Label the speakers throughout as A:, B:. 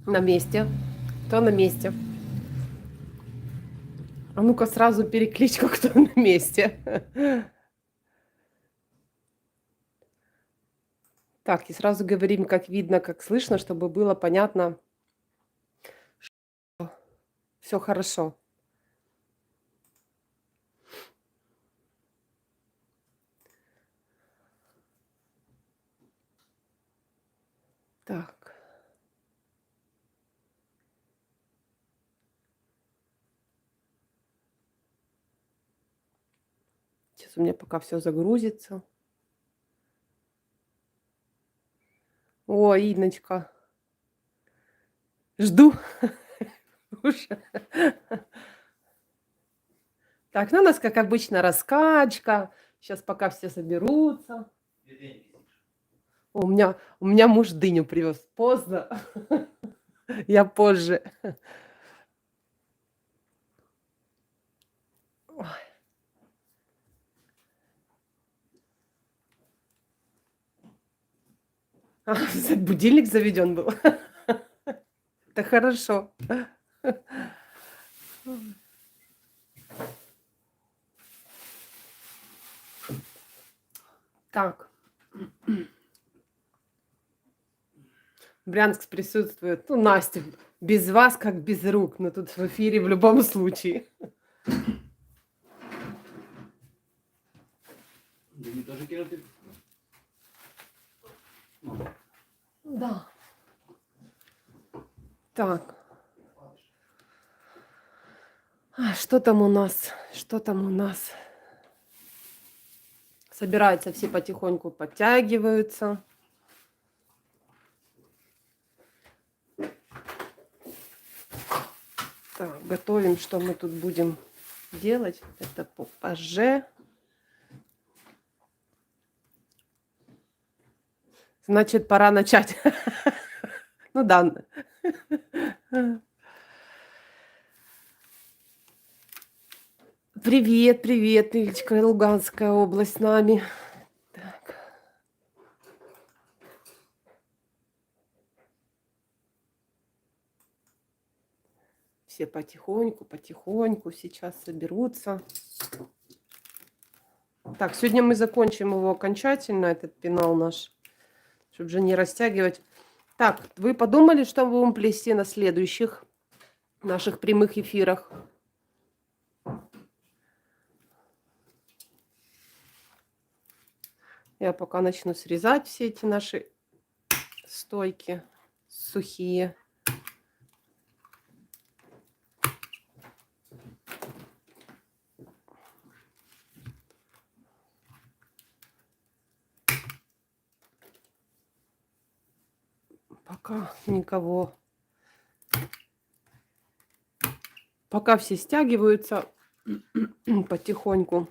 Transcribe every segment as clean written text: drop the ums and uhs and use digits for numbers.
A: На месте. Кто на месте? А ну-ка сразу перекличка, кто на месте. Так, и сразу говорим, как видно, как слышно, чтобы было понятно, что все хорошо. Так. Сейчас у меня пока все загрузится. О, Инночка. Жду. Уже. Так, ну у нас, как обычно, раскачка. Сейчас пока все соберутся. У меня муж дыню привез. Поздно. Я позже. Ой. А, будильник заведен был. Это хорошо. Так. Брянск присутствует. Ну, Настя, без вас как без рук. Но тут в эфире в любом случае. Да. Так. Что там у нас? Что там у нас? Собираются все потихоньку, подтягиваются. Так, готовим, что мы тут будем делать. Это ППЖ. Значит, пора начать. Ну да. Привет, привет, Ильечка, Луганская область с нами. Так. Все потихоньку, потихоньку сейчас соберутся. Так, сегодня мы закончим его окончательно, этот пенал наш, чтобы же не растягивать. Так, вы подумали, что мы будем плести на следующих наших прямых эфирах? Я пока начну срезать все эти наши стойки сухие. Пока никого. Пока все стягиваются потихоньку.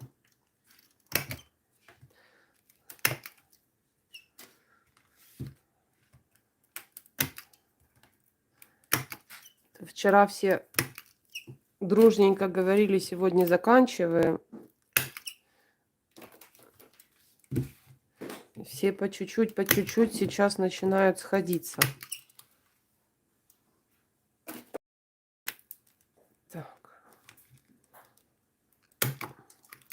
A: Вчера все дружненько говорили, сегодня заканчиваем. Все по чуть-чуть сейчас начинают сходиться. Так.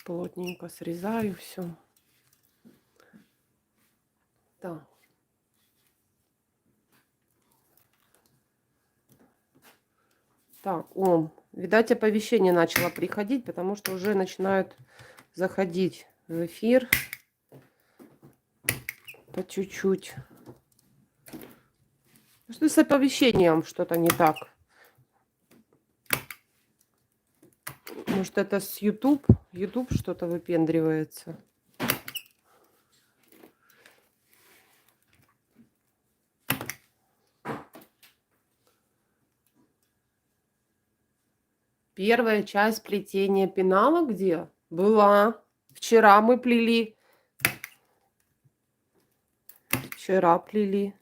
A: Плотненько срезаю все. Так. Так, видать, оповещение начало приходить, потому что уже начинают заходить в эфир по чуть-чуть. Что с оповещением что-то не так? Может, это с YouTube? YouTube что-то выпендривается. Первая часть плетения пенала где? Была. Вчера мы плели. Вчера плели.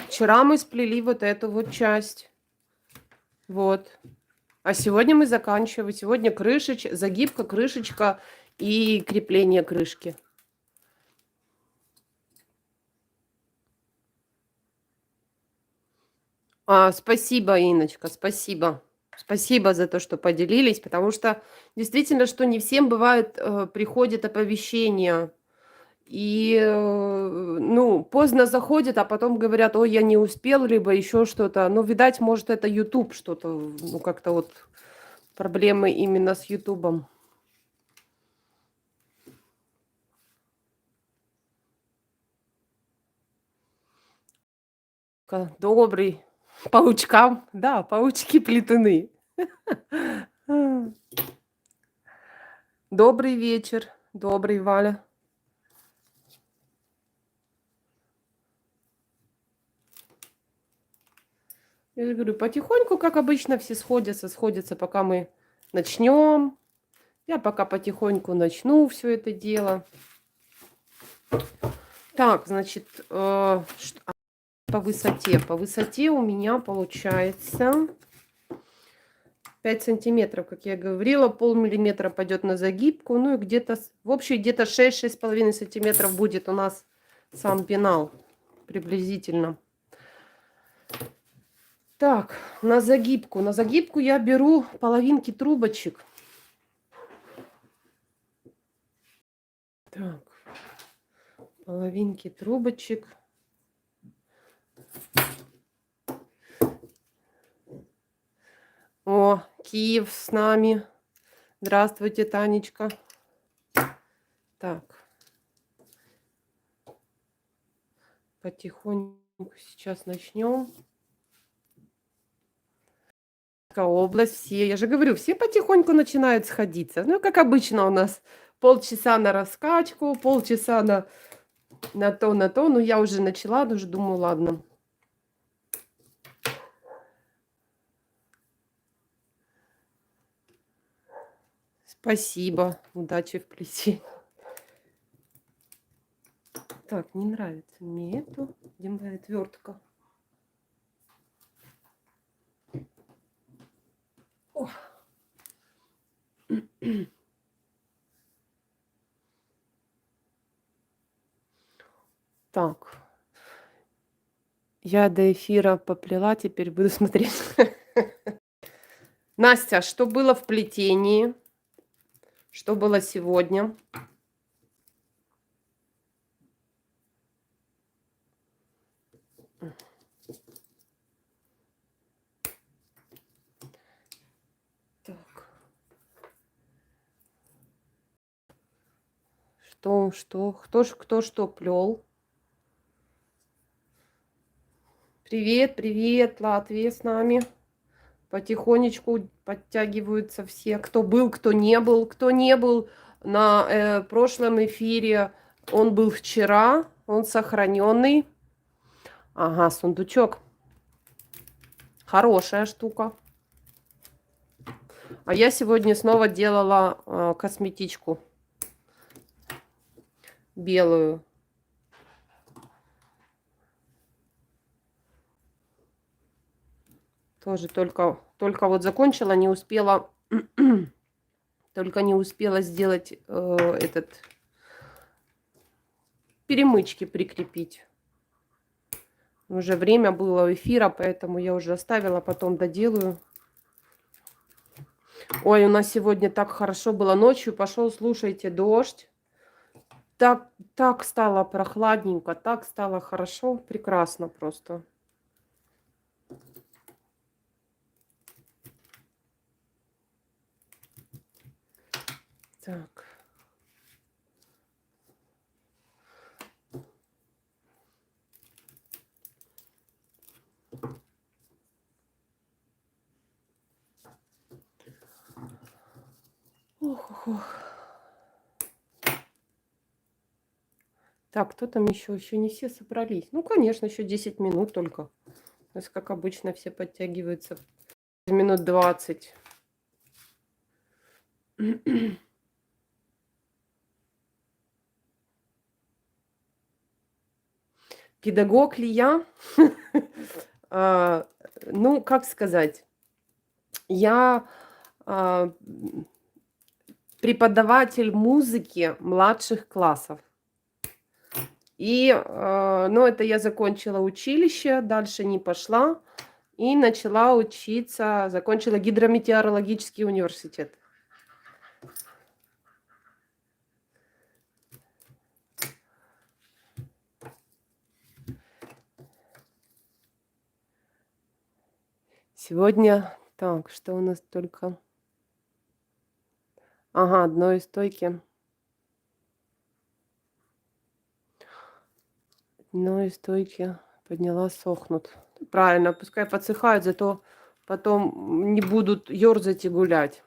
A: Вчера мы сплели вот эту вот часть. Вот. А сегодня мы заканчиваем. Сегодня крышечка, загибка, крышечка и крепление крышки. Спасибо, Инночка, спасибо. Спасибо за то, что поделились, потому что действительно, что не всем бывает, приходит оповещение. И, ну, поздно заходит, а потом говорят: ой, я не успел, либо еще что-то. Ну, видать, может, это YouTube что-то, ну, как-то вот проблемы именно с Ютубом. Добрый. Паучкам. Да, паучки-плетуны. Добрый вечер. Добрый, Валя. Я же говорю, потихоньку, как обычно, все сходятся, пока мы начнем. Я пока потихоньку начну все это дело. Так, значит, по высоте. По высоте у меня получается 5 сантиметров, как я говорила. Полмиллиметра пойдет на загибку. Ну и где-то, в общем, где-то 6-6,5 сантиметров будет у нас сам пенал. Приблизительно. Так, на загибку. На загибку я беру половинки трубочек. Так, половинки трубочек. О, Киев с нами. Здравствуйте, Танечка. Так. Потихоньку сейчас начнем. Область, все, я же говорю, все потихоньку начинают сходиться. Ну, как обычно у нас полчаса на раскачку, полчаса на то. Ну, я уже начала, даже думаю, ладно. Спасибо. Удачи в плечи. Так, не нравится мне эту. Где моя отвертка? О. Так. Я до эфира поплела, теперь буду смотреть. Настя, что было в плетении? Что было сегодня? Так. Кто что плел? Привет, Латвия с нами. Потихонечку подтягиваются все. Кто был, кто не был. Кто не был на прошлом эфире, он был вчера. Он сохраненный. Ага, сундучок. Хорошая штука. А я сегодня снова делала косметичку. Белую. Тоже только вот закончила, не успела, только не успела сделать этот перемычки прикрепить. Уже время было эфира, поэтому я уже оставила, потом доделаю. Ой, у нас сегодня так хорошо было ночью. Пошел, слушайте, дождь. Так стало прохладненько, так стало хорошо, прекрасно просто. Так. Ох. Так, кто там еще? Еще не все собрались. Ну, конечно, еще 10 минут только. У нас, как обычно, все подтягиваются. Минут 20. Педагог ли я? Ну, как сказать? Я преподаватель музыки младших классов. И, ну, это я закончила училище, дальше не пошла. и начала учиться, закончила гидрометеорологический университет. Сегодня, так, что у нас только... Ага, одной стойки. Одной стойки подняла, сохнут. Правильно, пускай подсыхают, зато потом не будут ёрзать и гулять.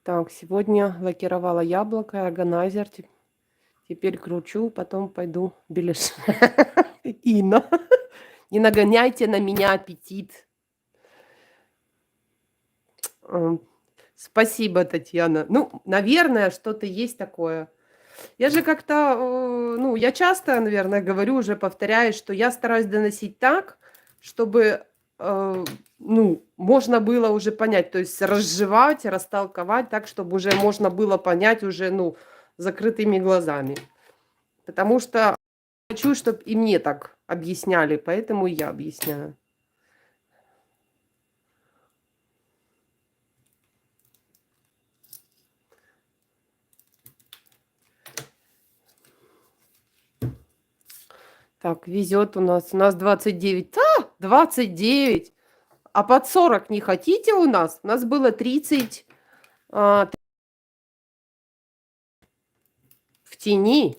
A: Так, сегодня лакировала яблоко, органайзер. Теперь кручу, потом пойду беляш. Инна, не нагоняйте на меня аппетит. Спасибо, Татьяна. Ну, наверное, что-то есть такое. Я же как-то, ну, я часто, наверное, говорю, уже повторяюсь, что я стараюсь доносить так, чтобы, ну, можно было уже понять, то есть разжевать, растолковать так, чтобы уже можно было понять уже, ну, закрытыми глазами. Потому что хочу, чтобы и мне так объясняли, поэтому я объясняю. Так, везет у нас. У нас 29. 29! А под 40 не хотите у нас? У нас было 30 в тени.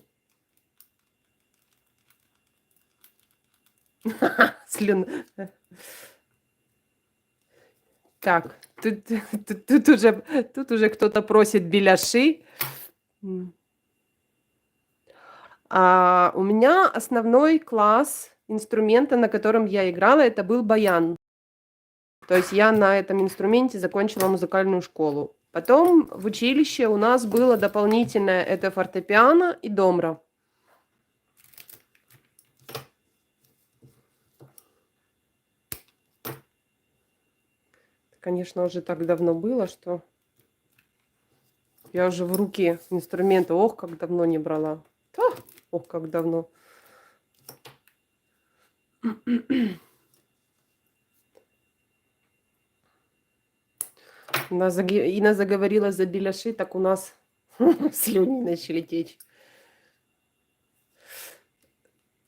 A: Слюн. Так, тут уже кто-то просит беляши. У меня основной класс инструмента, на котором я играла, это был баян. То есть я на этом инструменте закончила музыкальную школу. Потом в училище у нас было дополнительное, это фортепиано и домра. Конечно, уже так давно было, что я уже в руки инструменты, ох, как давно не брала. Ох, как давно. Инна заговорила за беляши, так у нас слюни начали течь.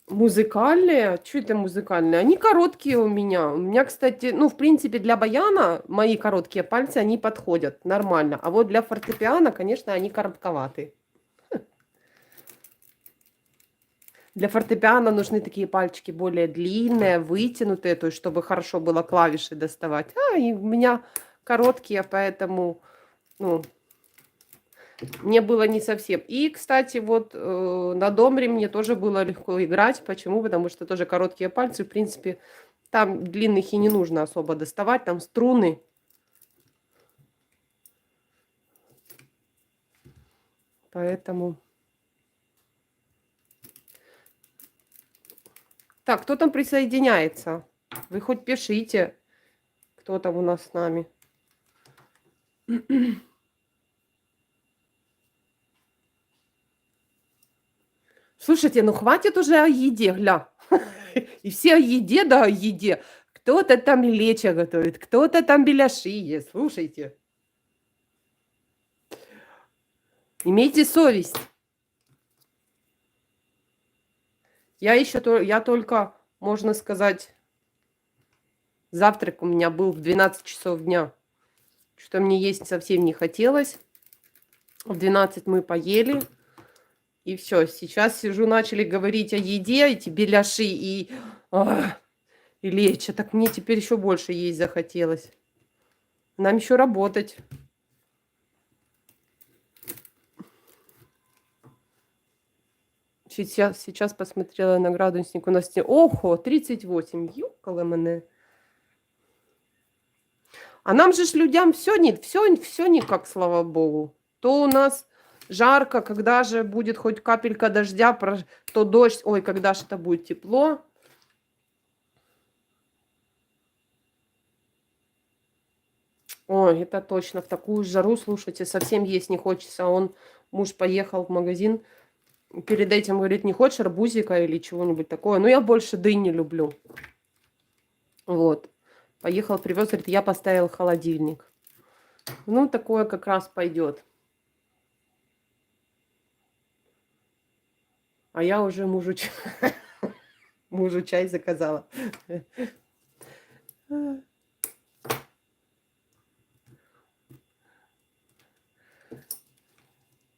A: Музыкальные? Что это музыкальные? Они короткие у меня. У меня, кстати, ну, в принципе, для баяна мои короткие пальцы, они подходят нормально. А вот для фортепиано, конечно, они коротковаты. Для фортепиано нужны такие пальчики более длинные, вытянутые, то есть чтобы хорошо было клавиши доставать. И у меня короткие, поэтому, ну, мне было не совсем. И, кстати, вот на домре мне тоже было легко играть. Почему? Потому что тоже короткие пальцы, в принципе, там длинных и не нужно особо доставать, там струны. Поэтому... Так, кто там присоединяется? Вы хоть пишите, кто там у нас с нами. Слушайте, ну хватит уже о еде, гля. И все о еде, да о еде. Кто-то там лечо готовит, кто-то там беляши ест. Слушайте. Имейте совесть. Я только, можно сказать, завтрак у меня был в 12 часов дня. Что мне есть совсем не хотелось. В 12 мы поели. И все, сейчас сижу, начали говорить о еде, эти беляши и лечо. Так мне теперь еще больше есть захотелось. Нам еще работать. Сейчас посмотрела на градусник. У нас ого, 38. Ёкала мене. А нам же ж людям все никак, слава богу. То у нас жарко, когда же будет хоть капелька дождя, то дождь. Ой, когда же это будет тепло. Ой, это точно. В такую жару, слушайте, совсем есть не хочется. Муж поехал в магазин. Перед этим говорит, не хочешь арбузика или чего-нибудь такое. Но я больше дыни люблю. Вот. Поехал, привез, говорит, я поставил холодильник. Ну, такое как раз пойдет. А я уже мужу чай заказала.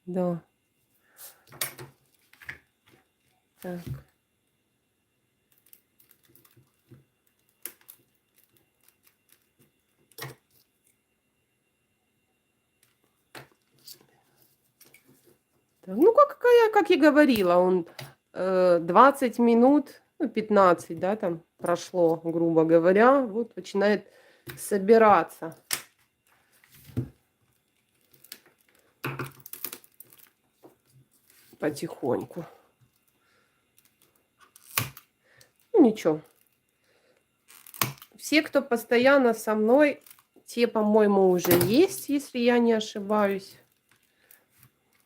A: Да. Так. Ну, как я говорила, он 20 минут, ну, 15, да, там прошло, грубо говоря, вот начинает собираться потихоньку. Ну, ничего. Все, кто постоянно со мной, те, по-моему, уже есть, если я не ошибаюсь.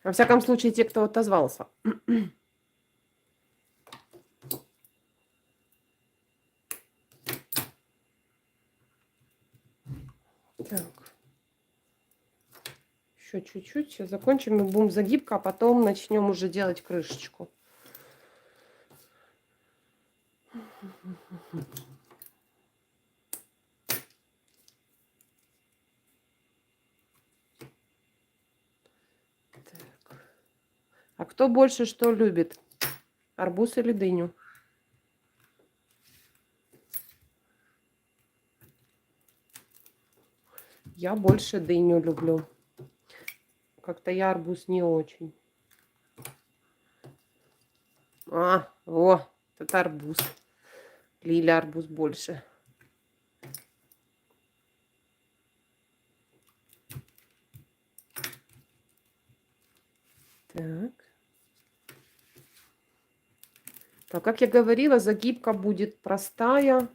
A: Во всяком случае, те, кто отозвался. Так. Еще чуть-чуть. Сейчас закончим и будем загибка, а потом начнем уже делать крышечку. Так. А кто больше что любит? Арбуз или дыню? Я больше дыню люблю. Как-то я арбуз не очень. Это арбуз. Лиля арбуз больше. Так. Так, как я говорила, загибка будет простая.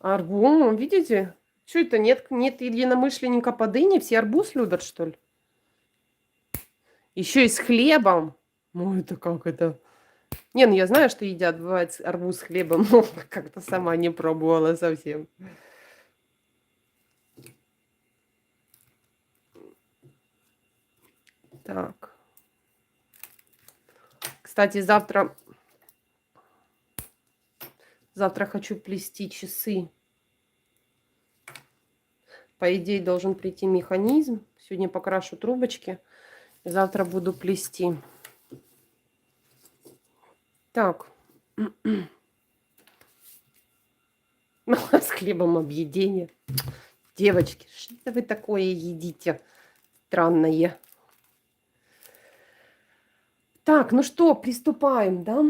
A: Арбуз, видите? Что это, нет единомышленника по дыне? Все арбуз любят, что ли? Еще и с хлебом. Ну, это как это? Не, ну я знаю, что едят, бывает, арбуз с хлебом, но как-то сама не пробовала совсем. Так. Кстати, завтра хочу плести часы. По идее, должен прийти механизм. Сегодня покрашу трубочки. Завтра буду плести. Так. С хлебом объедение. Девочки, что вы такое едите? Странное. Так, ну что, приступаем, да?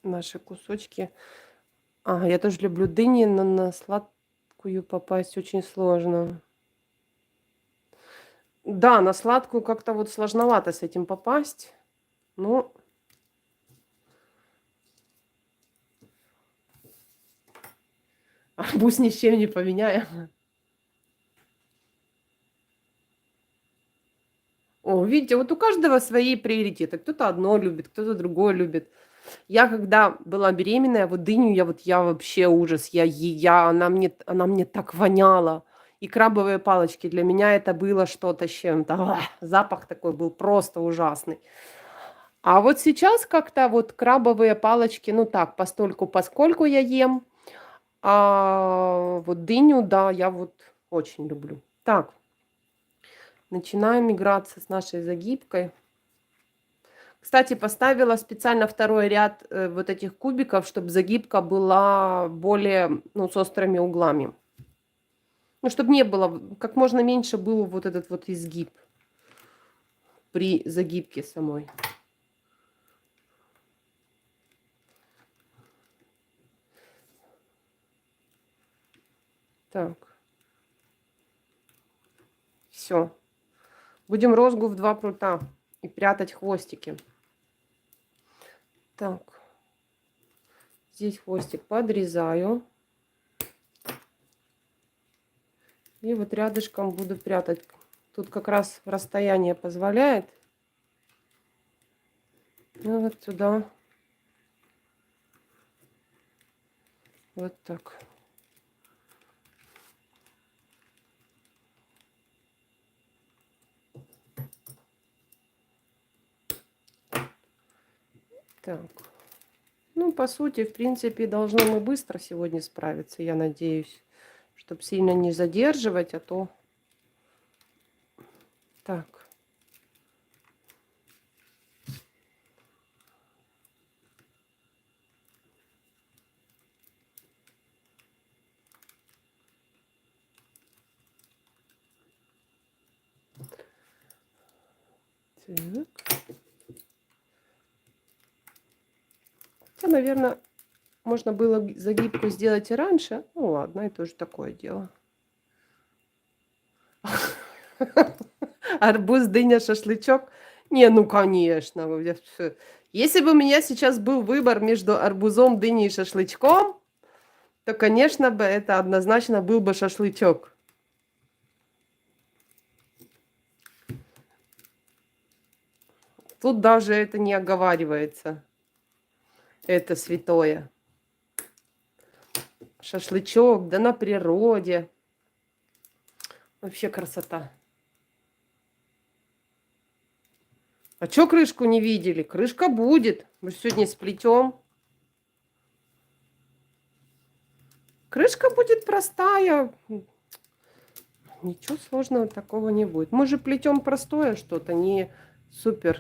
A: Наши кусочки. Ага, я тоже люблю дыни, но на сладкую попасть очень сложно. Да, на сладкую как-то вот сложновато с этим попасть. Ну, арбуз ни с чем не поменяем. О, видите, вот у каждого свои приоритеты. Кто-то одно любит, кто-то другое любит. Я когда была беременная, вот дыню я вообще ужас. Она мне так воняла. И крабовые палочки для меня это было что-то с чем-то. Запах такой был просто ужасный. А вот сейчас как-то вот крабовые палочки, ну так, постольку, поскольку я ем. А вот дыню, да, я вот очень люблю. Так, начинаем играться с нашей загибкой. Кстати, поставила специально второй ряд вот этих кубиков, чтобы загибка была более, ну, с острыми углами. Ну, чтобы не было, как можно меньше был вот этот вот изгиб при загибке самой. Так. Все. Будем розгу в 2 прута и прятать хвостики. Так. Здесь хвостик подрезаю. И вот рядышком буду прятать. Тут как раз расстояние позволяет. Ну, вот сюда. Вот так. Так. Ну, по сути, в принципе, должны мы быстро сегодня справиться, я надеюсь. Чтобы сильно не задерживать, а то... Так. Так. Хотя, наверное, можно было загибку сделать и раньше. Ну ладно, это уже такое дело. Арбуз, дыня, шашлычок. Не, ну конечно. Если бы у меня сейчас был выбор между арбузом, дыней и шашлычком, то, конечно бы, это однозначно был бы шашлычок. Тут даже это не оговаривается. Это святое. Шашлычок, да на природе. Вообще красота. А чё крышку не видели? Крышка будет. Мы же сегодня сплетем. Крышка будет простая. Ничего сложного такого не будет. Мы же плетем простое что-то, не супер.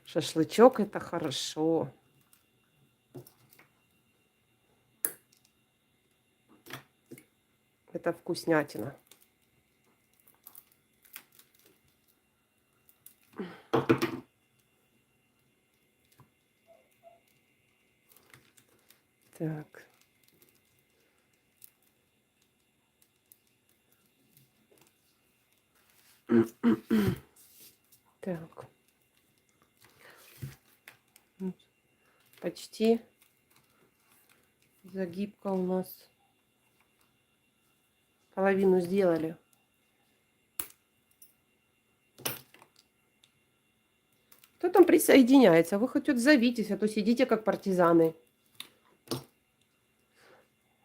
A: Шашлычок это хорошо. Это вкуснятина. Так. Так. Почти загибка у нас. Половину сделали. Кто там присоединяется? Вы хоть отзовитесь, а то сидите как партизаны.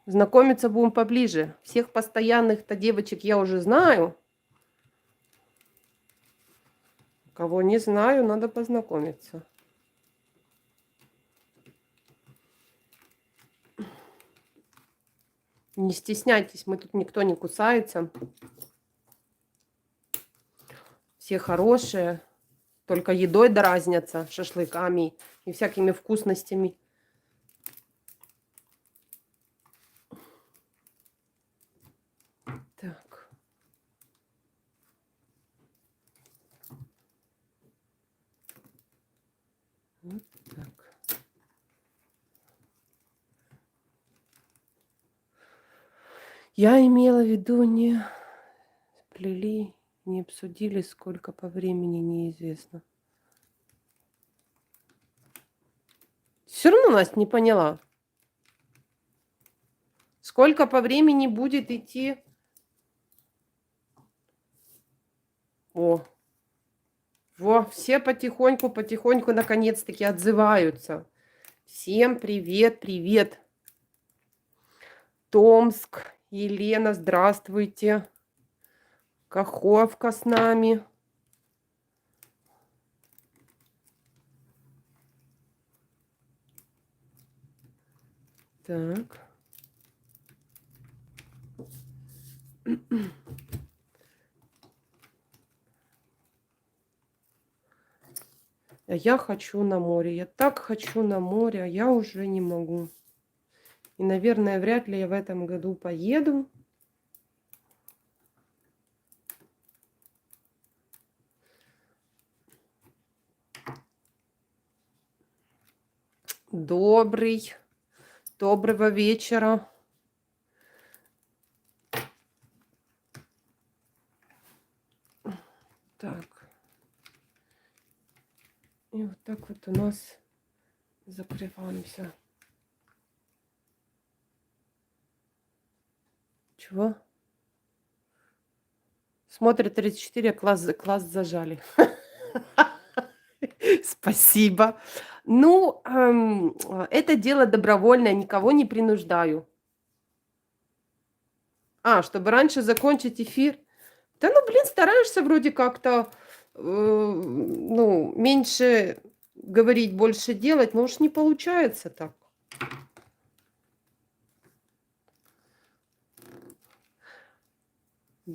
A: Знакомиться будем поближе. Всех постоянных-то девочек я уже знаю. Кого не знаю, надо познакомиться. Не стесняйтесь, мы тут никто не кусается. Все хорошие. Только едой дразнятся, шашлыками и всякими вкусностями. Так. Вот так. Я имела в виду, не сплели, не обсудили, сколько по времени, неизвестно. Все равно Настя не поняла. Сколько по времени будет идти? О, все потихоньку, наконец-таки отзываются. Всем привет, привет. Томск, Елена, здравствуйте. Каховка с нами. Так. А я хочу на море. Я так хочу на море, а я уже не могу. И, наверное, вряд ли я в этом году поеду. Доброго вечера. Так. И вот так вот у нас закрываемся. Чего? Смотрят 34, класс зажали. Спасибо. Ну, это дело добровольное, никого не принуждаю. Чтобы раньше закончить эфир? Да ну, блин, стараешься вроде как-то, ну, меньше говорить, больше делать, но уж не получается так.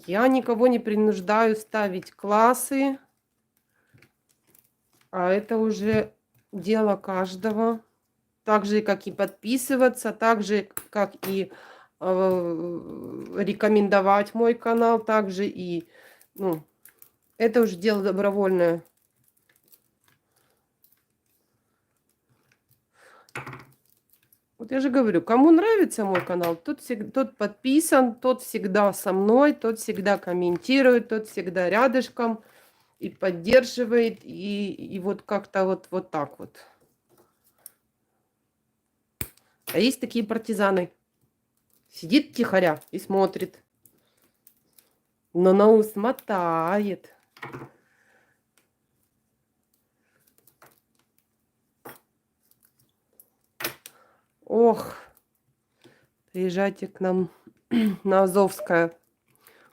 A: Я никого не принуждаю ставить классы, а это уже дело каждого. Так же, как и подписываться, так же, как и рекомендовать мой канал, также и, ну, это уже дело добровольное. Вот я же говорю, кому нравится мой канал, тот подписан, тот всегда со мной, тот всегда комментирует, тот всегда рядышком и поддерживает, и вот как-то вот так вот. А есть такие партизаны. Сидит тихоря и смотрит. Но на ус мотает. Ох, приезжайте к нам на Азовское.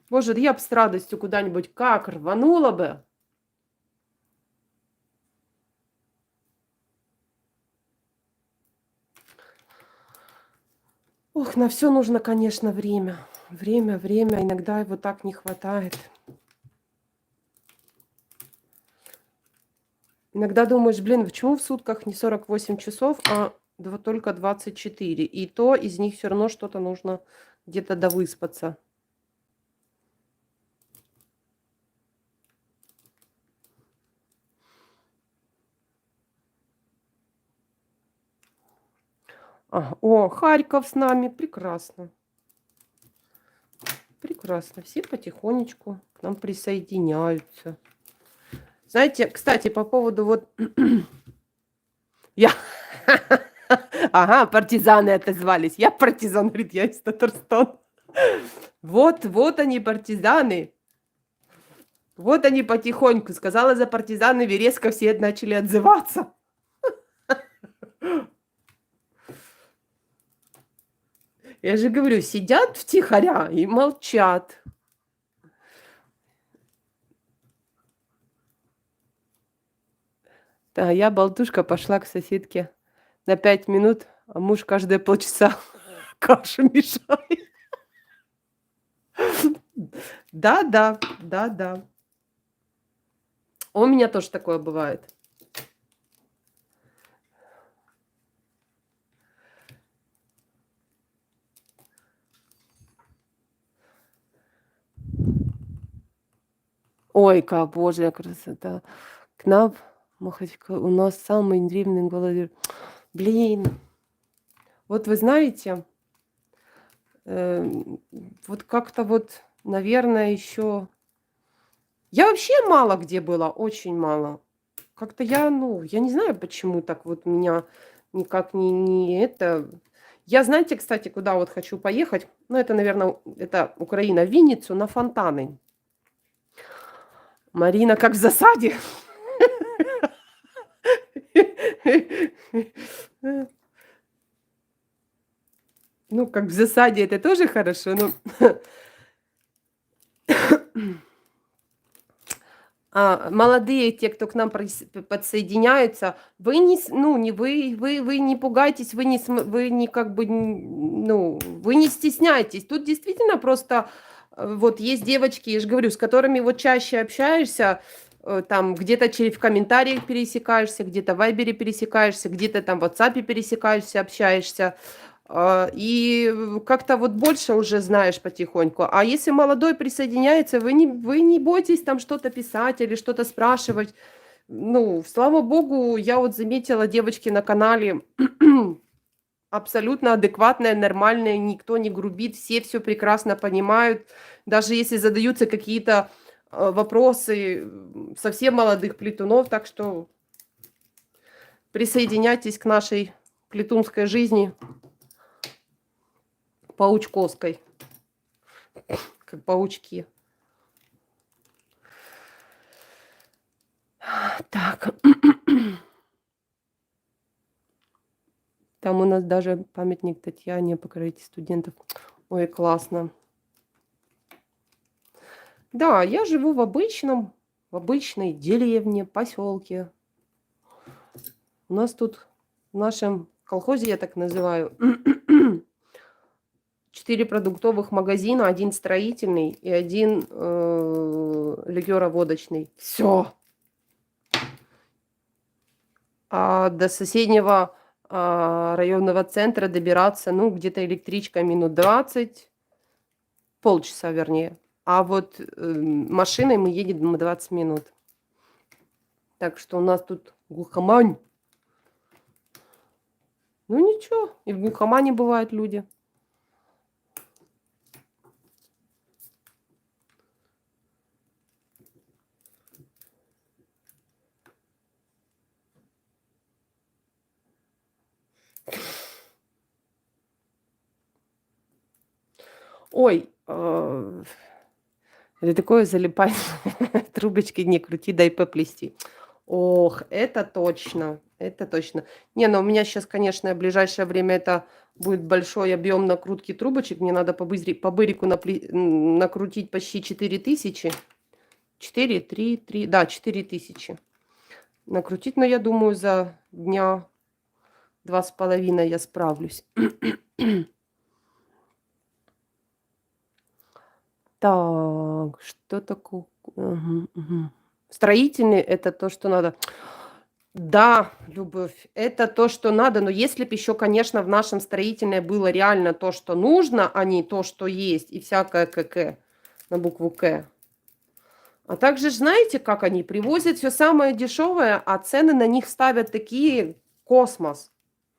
A: Боже, да я б с радостью куда-нибудь как рванула бы. Ох, на все нужно, конечно, время. Время. Иногда его так не хватает. Иногда думаешь, блин, почему в сутках не 48 часов, а только 24? И то из них все равно что-то нужно где-то довыспаться. О, Харьков с нами. Прекрасно. Прекрасно. Все потихонечку к нам присоединяются. Знаете, кстати, по поводу вот... Я... Ага, партизаны отозвались. Я партизан, говорит, я из Татарстана. Вот они, партизаны. Вот они потихоньку. Сказала за партизаны, резко все начали отзываться. Я же говорю, сидят втихаря и молчат. Да, я, болтушка, пошла к соседке на 5 минут, а муж каждые полчаса кашу мешает. Да. У меня тоже такое бывает. Ой, как божья красота. К нам у нас самый древний голодер. Блин. Вот вы знаете, вот как-то вот, наверное, еще... Я вообще мало где была, очень мало. Как-то я не знаю, почему так вот меня никак не это... Я, знаете, кстати, куда вот хочу поехать? Ну, это, наверное, это Украина, в Винницу на фонтаны. Марина как в засаде. Ну, как в засаде, это тоже хорошо, но... молодые, те, кто к нам подсоединяются, вы не, вы не пугайтесь, вы не как бы, вы не стесняйтесь. Тут действительно просто вот есть девочки, я же говорю, с которыми вот чаще общаешься, там где-то в комментариях пересекаешься, где-то в Вайбере пересекаешься, где-то там в WhatsApp пересекаешься, общаешься. И как-то вот больше уже знаешь потихоньку. А если молодой присоединяется, вы не бойтесь там что-то писать или что-то спрашивать. Ну, слава богу, я вот заметила девочки на канале абсолютно адекватная, нормальная, никто не грубит, все прекрасно понимают. Даже если задаются какие-то вопросы совсем молодых плетунов, так что присоединяйтесь к нашей плетунской жизни. Паучковской, как паучки. Там у нас даже памятник Татьяне, покровитель студентов. Ой, классно. Да, я живу в обычной деревне, поселке. У нас тут в нашем колхозе, я так называю, 4 продуктовых магазина, 1 строительный и 1 ликероводочный. Все. А до соседнего районного центра добираться, ну, где-то электричкой минут 20, полчаса вернее. А вот машиной мы едем 20 минут. Так что у нас тут глухомань. Ну ничего, и в глухомане бывают люди. Ой, это такое залипать, трубочки не крути, дай поплести. Ох, это точно, это точно. Не, ну у меня сейчас, конечно, в ближайшее время это будет большой объем накрутки трубочек. Мне надо по бырику накрутить почти 4000. 4, 3, 3, да, 4000 накрутить, но я думаю, за дня 2,5 я справлюсь. Так, что такое? Мгм, мгм. Строительный — это то, что надо. Да, любовь, это то, что надо. Но если бы еще, конечно, в нашем строительное было реально то, что нужно, а не то, что есть, и всякое КК на букву К. А также ж знаете, как они привозят все самое дешевое, а цены на них ставят такие космос.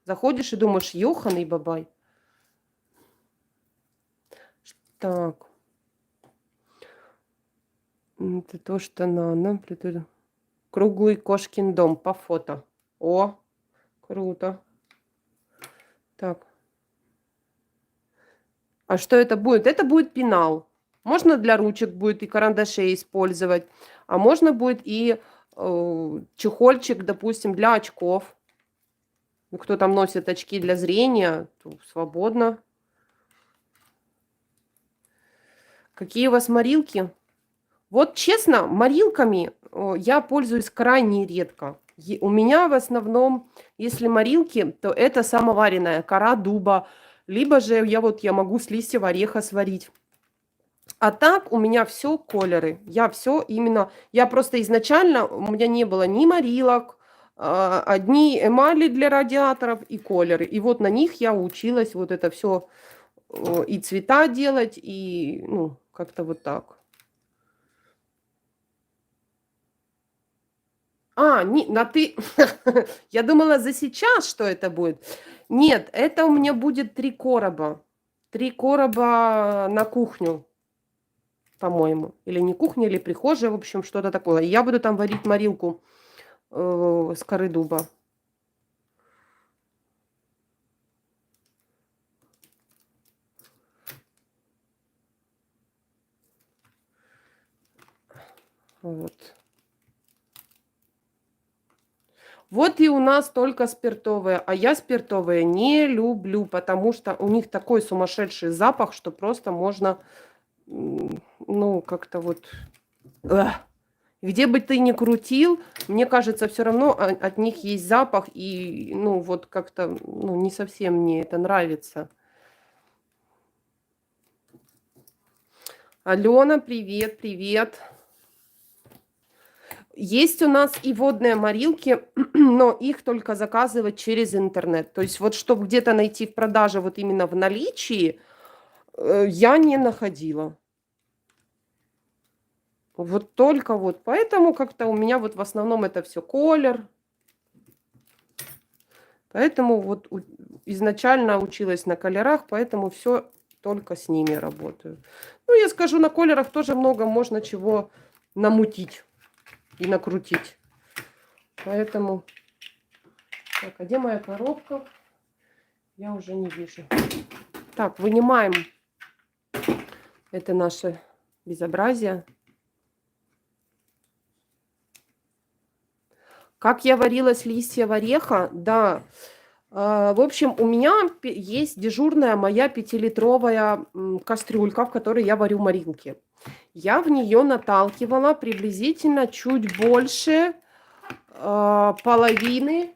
A: Заходишь и думаешь, ёханый бабай. Так, это то, что надо. Круглый кошкин дом по фото. О, круто. Так. А что это будет? Это будет пенал. Можно для ручек будет и карандашей использовать. А можно будет и чехольчик, допустим, для очков. Ну, кто там носит очки для зрения, то свободно. Какие у вас морилки? Вот честно, морилками я пользуюсь крайне редко. У меня в основном, если морилки, то это самоваренная кора дуба, либо же я могу с листьев ореха сварить. А так у меня все колеры. Я просто изначально, у меня не было ни морилок, одни эмали для радиаторов и колеры. И вот на них я училась вот это все и цвета делать, и ну, как-то вот так. На ты. Я думала за сейчас, что это будет. Нет, это у меня будет 3 короба. 3 короба на кухню, по-моему. Или не кухня, или прихожая, в общем, что-то такое. Я буду там варить морилку с коры дуба. Вот. Вот и у нас только спиртовые. А я спиртовые не люблю, потому что у них такой сумасшедший запах, что просто можно, ну, как-то вот... Где бы ты ни крутил, мне кажется, все равно от них есть запах, и, ну, вот как-то, ну, не совсем мне это нравится. Алена, привет, привет. Есть у нас и водные морилки, но их только заказывать через интернет. То есть вот чтобы где-то найти в продаже вот именно в наличии, я не находила. Вот только вот. Поэтому как-то у меня вот в основном это все колер. Поэтому вот изначально училась на колерах, поэтому все только с ними работаю. Ну, я скажу, на колерах тоже много можно чего намутить и накрутить. Поэтому... Так, а где моя коробка? Я уже не вижу. Так, вынимаем это наше безобразие. Как я варила с листьев ореха? Да, В общем, у меня есть дежурная моя 5-литровая кастрюлька, в которой я варю морилки. Я в нее наталкивала приблизительно чуть больше половины,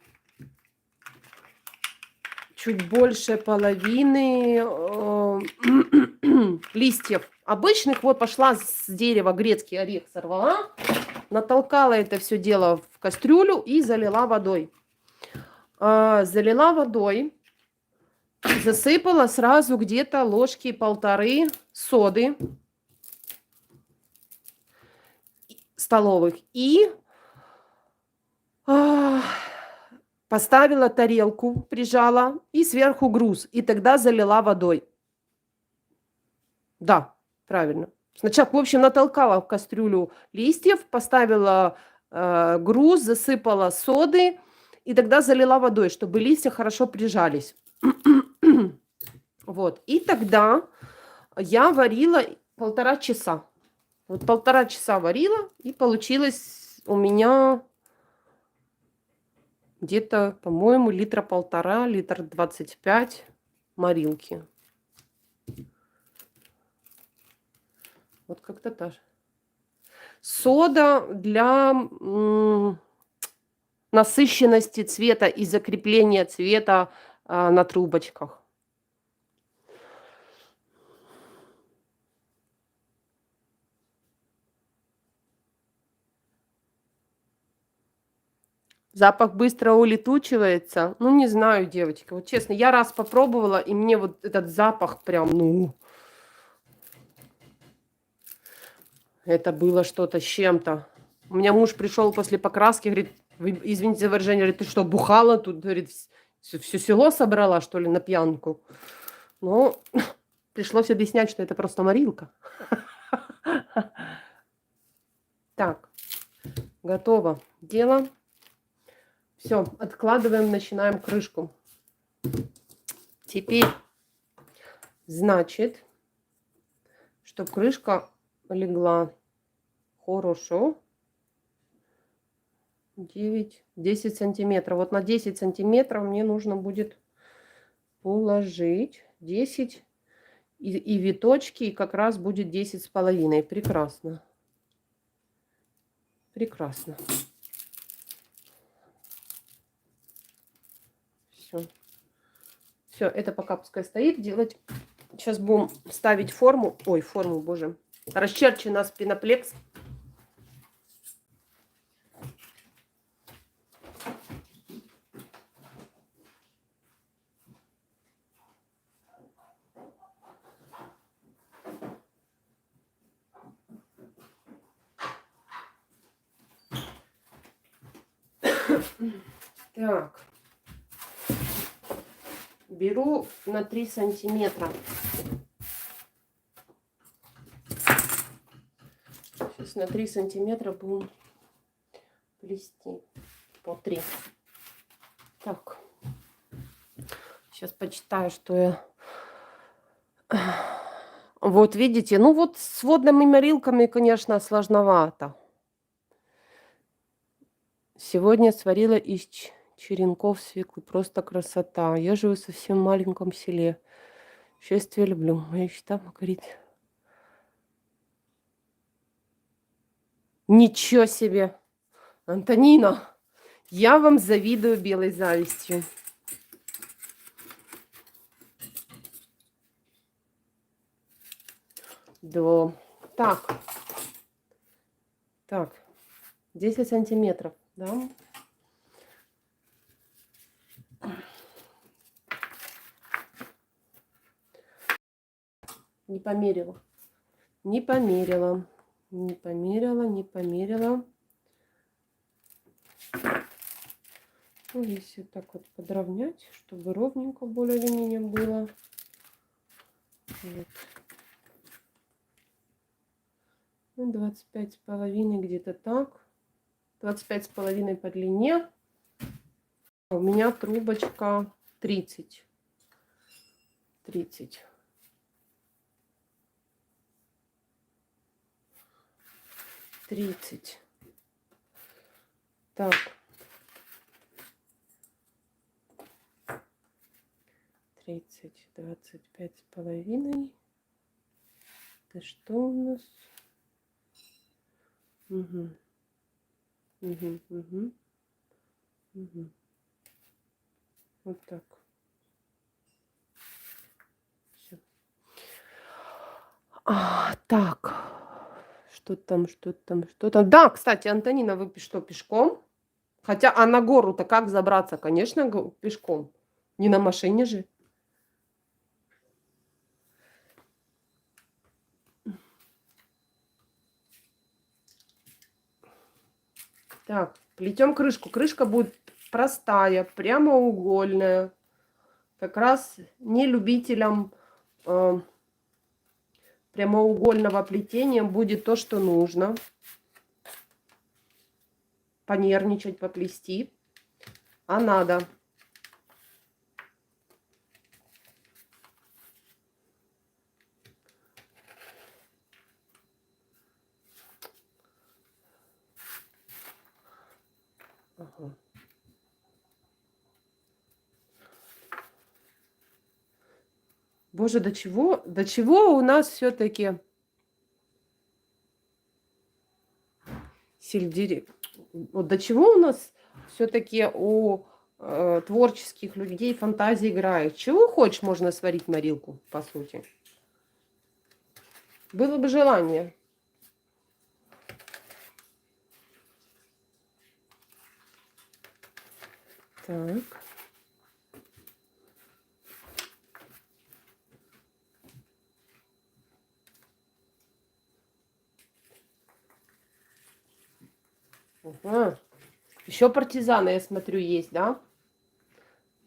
A: листьев обычных. Вот пошла с дерева грецкий орех, сорвала, натолкала это все дело в кастрюлю и залила водой. Залила водой, засыпала сразу где-то ложки 1,5 соды столовых и поставила тарелку, прижала и сверху груз. И тогда залила водой. Да, правильно. Сначала, в общем, натолкала в кастрюлю листьев, поставила груз, засыпала соды и тогда залила водой, чтобы листья хорошо прижались. Вот. И тогда я варила 1,5 часа. Вот 1,5 часа варила, и получилось у меня где-то, по-моему, 1,5 литра, 1,25 литра морилки. Вот как-то так. Сода для насыщенности цвета и закрепления цвета на трубочках. Запах быстро улетучивается. Ну, не знаю, девочки. Вот честно, я раз попробовала, и мне вот этот запах прям, ну... Это было что-то с чем-то. У меня муж пришел после покраски, говорит, извините за выражение, говорит, ты что, бухала тут? Говорит, все село собрала, что ли, на пьянку? Ну, пришлось объяснять, что это просто морилка. Так, готово дело. Все, откладываем, начинаем крышку. Теперь, значит, чтобы крышка легла хорошо, 9-10 сантиметров. Вот на 10 сантиметров мне нужно будет уложить 10 и виточки, и как раз будет 10,5. Прекрасно. Прекрасно. Все. Все, это пока пускай стоит. Делать. Сейчас будем ставить форму. Ой, форму, боже. Расчерчен у нас пеноплекс. Так. Беру на 3 сантиметра. Сейчас на 3 сантиметра будем плести. По 3. Так. Сейчас почитаю, что я... Вот видите, ну вот с водными морилками, конечно, сложновато. Сегодня сварила из черенков свеклы. Просто красота. Я живу в совсем маленьком селе. Шествие люблю. Моя счета покорит. Ничего себе! Антонина, я вам завидую белой завистью. Да. Так. Так. 10 сантиметров, да? Не померила. Не померила. Не померила, не померила. Ну, если так вот подровнять, чтобы ровненько более или менее было. Вот. Ну, 25,5 где-то так. 25,5 по длине. У меня трубочка 30. 30. Так. 30, 25,5. Это что у нас? Угу. Угу, угу, угу. Вот так. Всё. Так. Что там, что там, что там? Да, кстати, Антонина, вы что, пешком? Хотя, а на гору-то как забраться? Конечно, пешком. Не на машине же. Так, плетем крышку. Крышка будет простая, прямоугольная. Как раз не любителям прямоугольного плетения будет то, что нужно. Понервничать, поплести. А надо. Ага. Боже, до чего у нас все-таки сельдерей? Вот до чего у нас все-таки у творческих людей фантазия играет? Чего хочешь, можно сварить морилку, по сути. Было бы желание. Так. Ага. Еще партизаны, я смотрю, есть, да?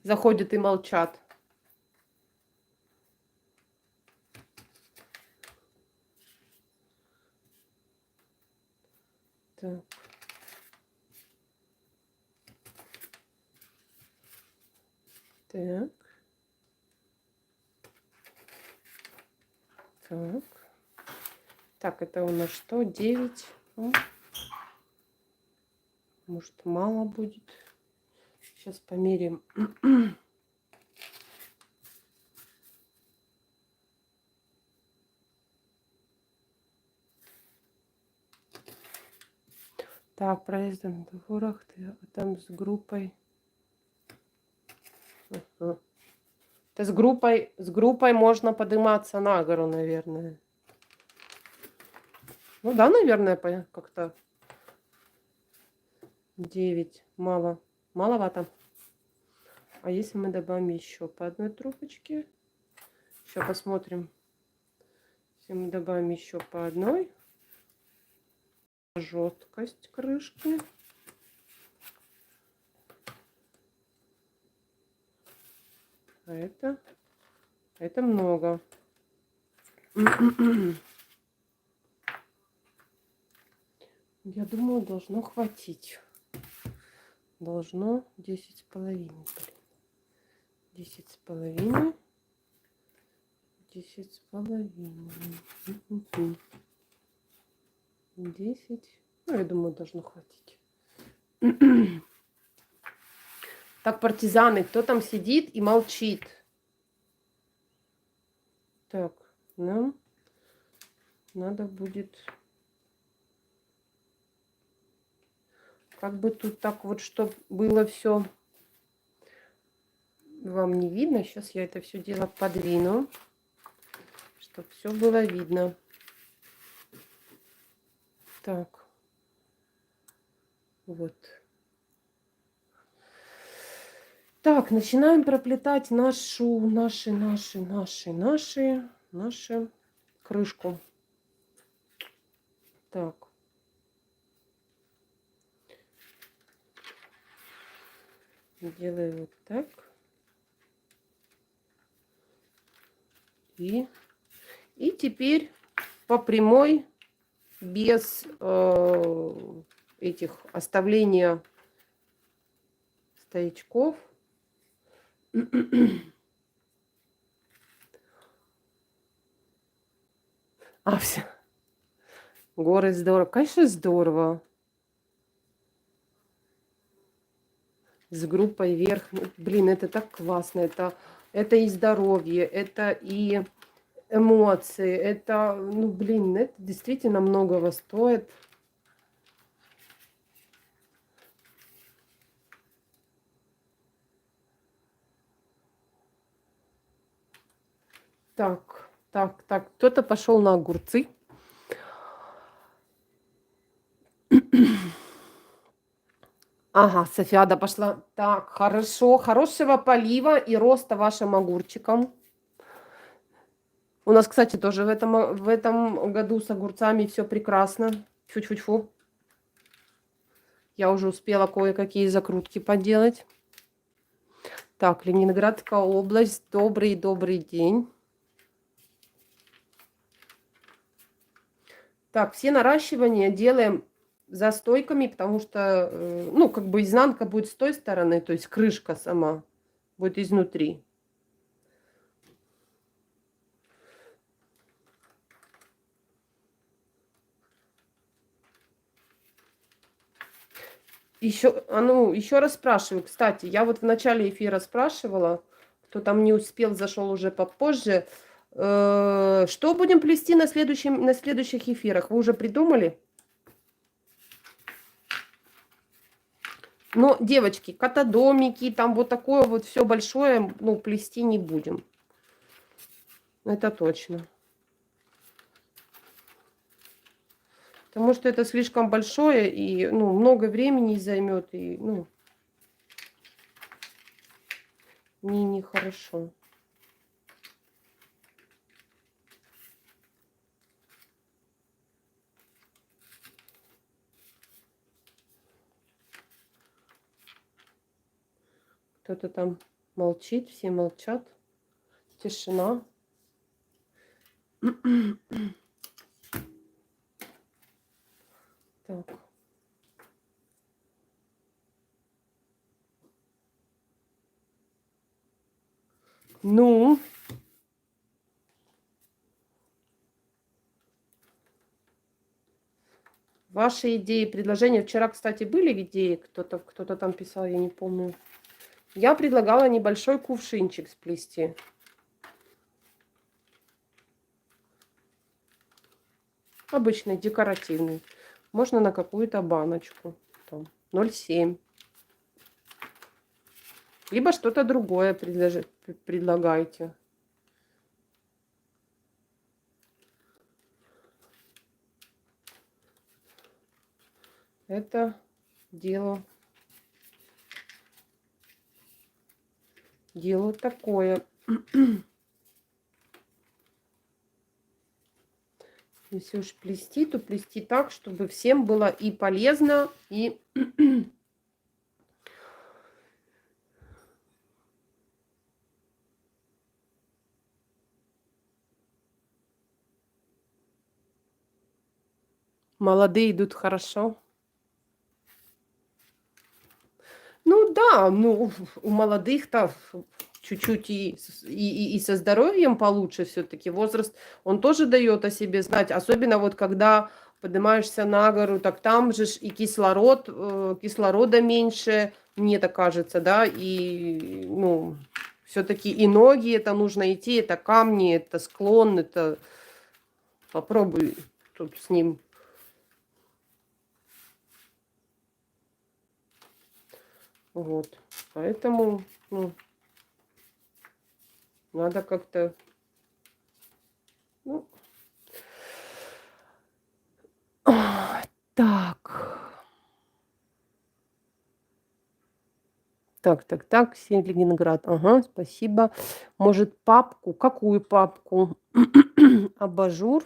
A: Заходят и молчат. Так. Так. Так. Так, это у нас что? 9. Может, мало будет. Сейчас померяем. Так, проездом в горах, там с группой. Ага. Это с группой можно подниматься на гору, наверное. Ну да, наверное, как-то 9. Мало. Маловато. А если мы добавим еще по одной трубочке? Сейчас посмотрим. Если мы добавим еще по одной. Жесткость крышки. А это много. Я думаю, должно хватить. Должно 10,5. 10,5. 10,5. 10. Ну, я думаю, должно хватить. Так, партизаны, кто там сидит и молчит? Так, нам надо будет... Как бы тут так вот, чтобы было все... Вам не видно. Сейчас я это все дело подвину, чтобы все было видно. Так. Вот. Так, начинаем проплетать нашу крышку. Так. Делаю вот так. И теперь по прямой, без этих оставления стоячков. А, все. Горы здорово. Конечно, здорово. С группой вверх. Блин, это так классно. Это Это и здоровье, это и эмоции, это, ну, блин, это действительно многого стоит. Так, так, так, кто-то пошел на огурцы. Ага, Софиада пошла. Так, хорошо, хорошего полива и роста вашим огурчикам. У нас, кстати, тоже в этом году с огурцами все прекрасно. Тьфу-тьфу-тьфу. Я уже успела кое-какие закрутки поделать. Так, Ленинградская область. Добрый день. Так, все наращивания делаем за стойками, потому что, ну, как бы изнанка будет с той стороны, то есть крышка сама будет изнутри. Еще раз спрашиваю. Кстати, я вот в начале эфира спрашивала, кто там не успел, зашел уже попозже. Что будем плести на следующих эфирах? Вы уже придумали? Но, девочки, котодомики, там вот такое вот все большое, ну, плести не будем. Это точно. Потому что это слишком большое и, ну, много времени займет, и, ну, нехорошо. Кто-то там молчит, все молчат. Тишина. Так. Ну. Ваши идеи, предложения. Вчера, кстати, были идеи, кто-то там писал, я не помню. Я предлагала небольшой кувшинчик сплести. Обычный, декоративный. Можно на какую-то баночку. Там, 0,7. Либо что-то другое предлагайте. Это дело такое. Если уж плести, то плести так, чтобы всем было и полезно, и молодые идут хорошо. Ну да, ну у молодых-то чуть-чуть и со здоровьем получше все-таки. Возраст, он тоже дает о себе знать. Особенно вот когда поднимаешься на гору, так там же и кислорода меньше, мне так кажется, да, и, ну, все-таки и ноги это нужно идти, это камни, это склон, это попробуй тут с ним. Вот, поэтому, ну, надо как-то, ну, так. Так, Ленинград. Ага, спасибо. Может, папку? Какую папку? Абажур,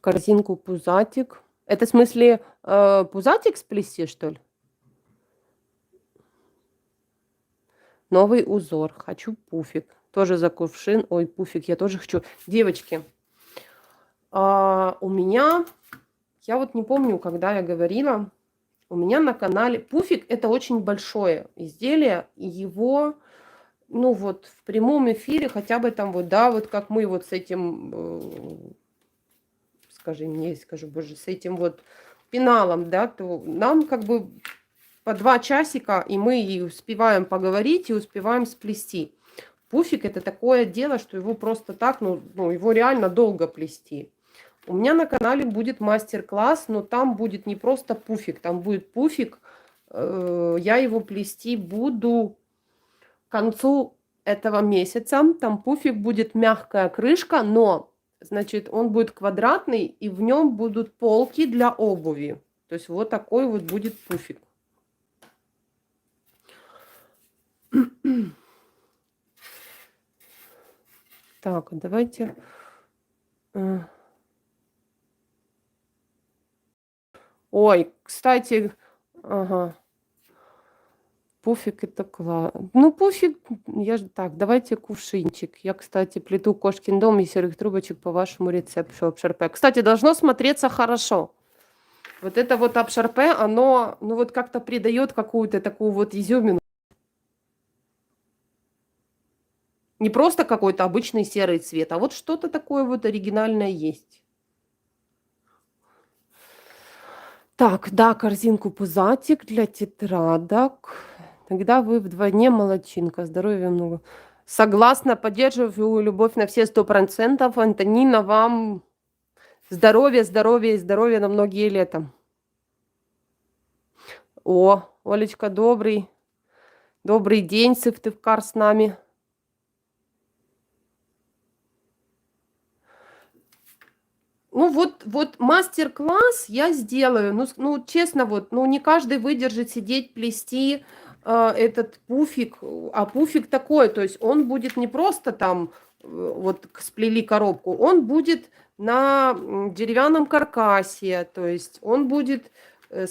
A: корзинку пузатик. Это в смысле пузатик сплести, что ли? Новый узор. Хочу пуфик. Тоже за кувшин. Ой, пуфик, я тоже хочу. Девочки, у меня, я вот не помню, когда я говорила, у меня на канале пуфик это очень большое изделие, и его, ну вот в прямом эфире хотя бы там вот, да, вот как мы вот с этим, скажу, боже, с этим вот пеналом, да, то нам как бы по 2 часика, и мы и успеваем поговорить, и успеваем сплести. Пуфик это такое дело, что его просто так, ну его реально долго плести. У меня на канале будет мастер-класс, но там будет не просто пуфик, там будет пуфик. Я его плести буду к концу этого месяца. Там пуфик будет мягкая крышка, но, значит, он будет квадратный, и в нем будут полки для обуви. То есть вот такой вот будет пуфик. Так, давайте... Ой, кстати, ага. Пуфик это класс. Ну, пуфик, я же так, давайте кувшинчик. Я, кстати, плету кошкин дом из серых трубочек по вашему рецепту обшарпе. Кстати, должно смотреться хорошо. Вот это вот обшарпе, оно, ну вот как-то придает какую-то такую вот изюмину. Не просто какой-то обычный серый цвет, а вот что-то такое вот оригинальное есть. Так, да, корзинку пузатик для тетрадок. Тогда вы вдвойне молодчинка. Здоровья много. Согласна, поддерживаю любовь на все 100%. Антонина, вам здоровья, здоровья и здоровья на многие лета. О, Олечка, добрый день, Сыктывкар с нами. Ну вот мастер-класс я сделаю. Ну, честно, вот, ну не каждый выдержит сидеть, плести этот пуфик, а пуфик такой, то есть он будет не просто там вот сплели коробку, он будет на деревянном каркасе, то есть он будет ну,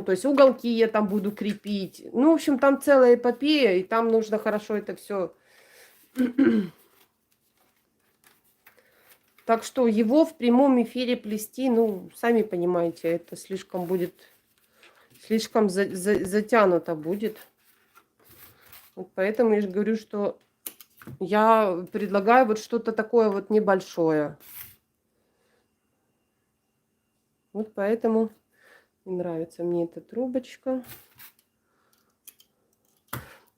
A: то есть уголки я там буду крепить. Ну, в общем, там целая эпопея, и там нужно хорошо это все. Так что его в прямом эфире плести, ну, сами понимаете, это слишком будет, слишком затянуто будет. Вот поэтому я же говорю, что я предлагаю вот что-то такое вот небольшое. Вот поэтому нравится мне эта трубочка.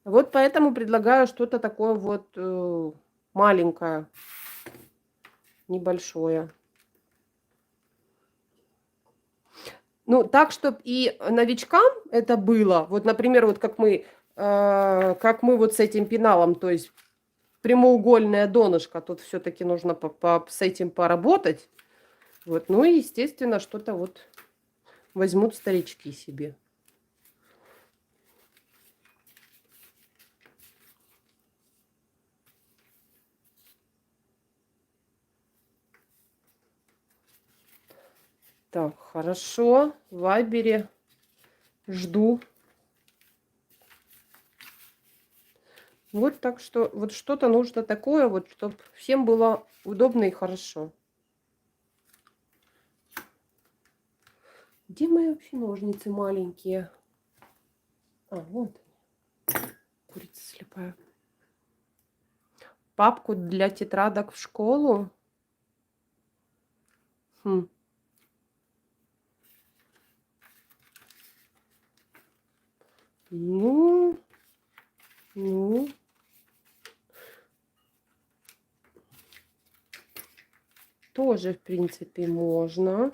A: Вот поэтому предлагаю что-то такое вот маленькое, небольшое. Ну, так, чтобы и новичкам это было. Вот, например, вот как мы вот с этим пеналом, то есть прямоугольное донышко, тут все-таки нужно с этим поработать. Вот, ну и, естественно, что-то вот возьмут старички себе. Так, хорошо, в Вайбере жду. Вот так что, вот что-то нужно такое, вот, чтобы всем было удобно и хорошо. Где мои вообще ножницы маленькие? А, вот. Курица слепая. Папку для тетрадок в школу? Хм. Ну, тоже, в принципе, можно.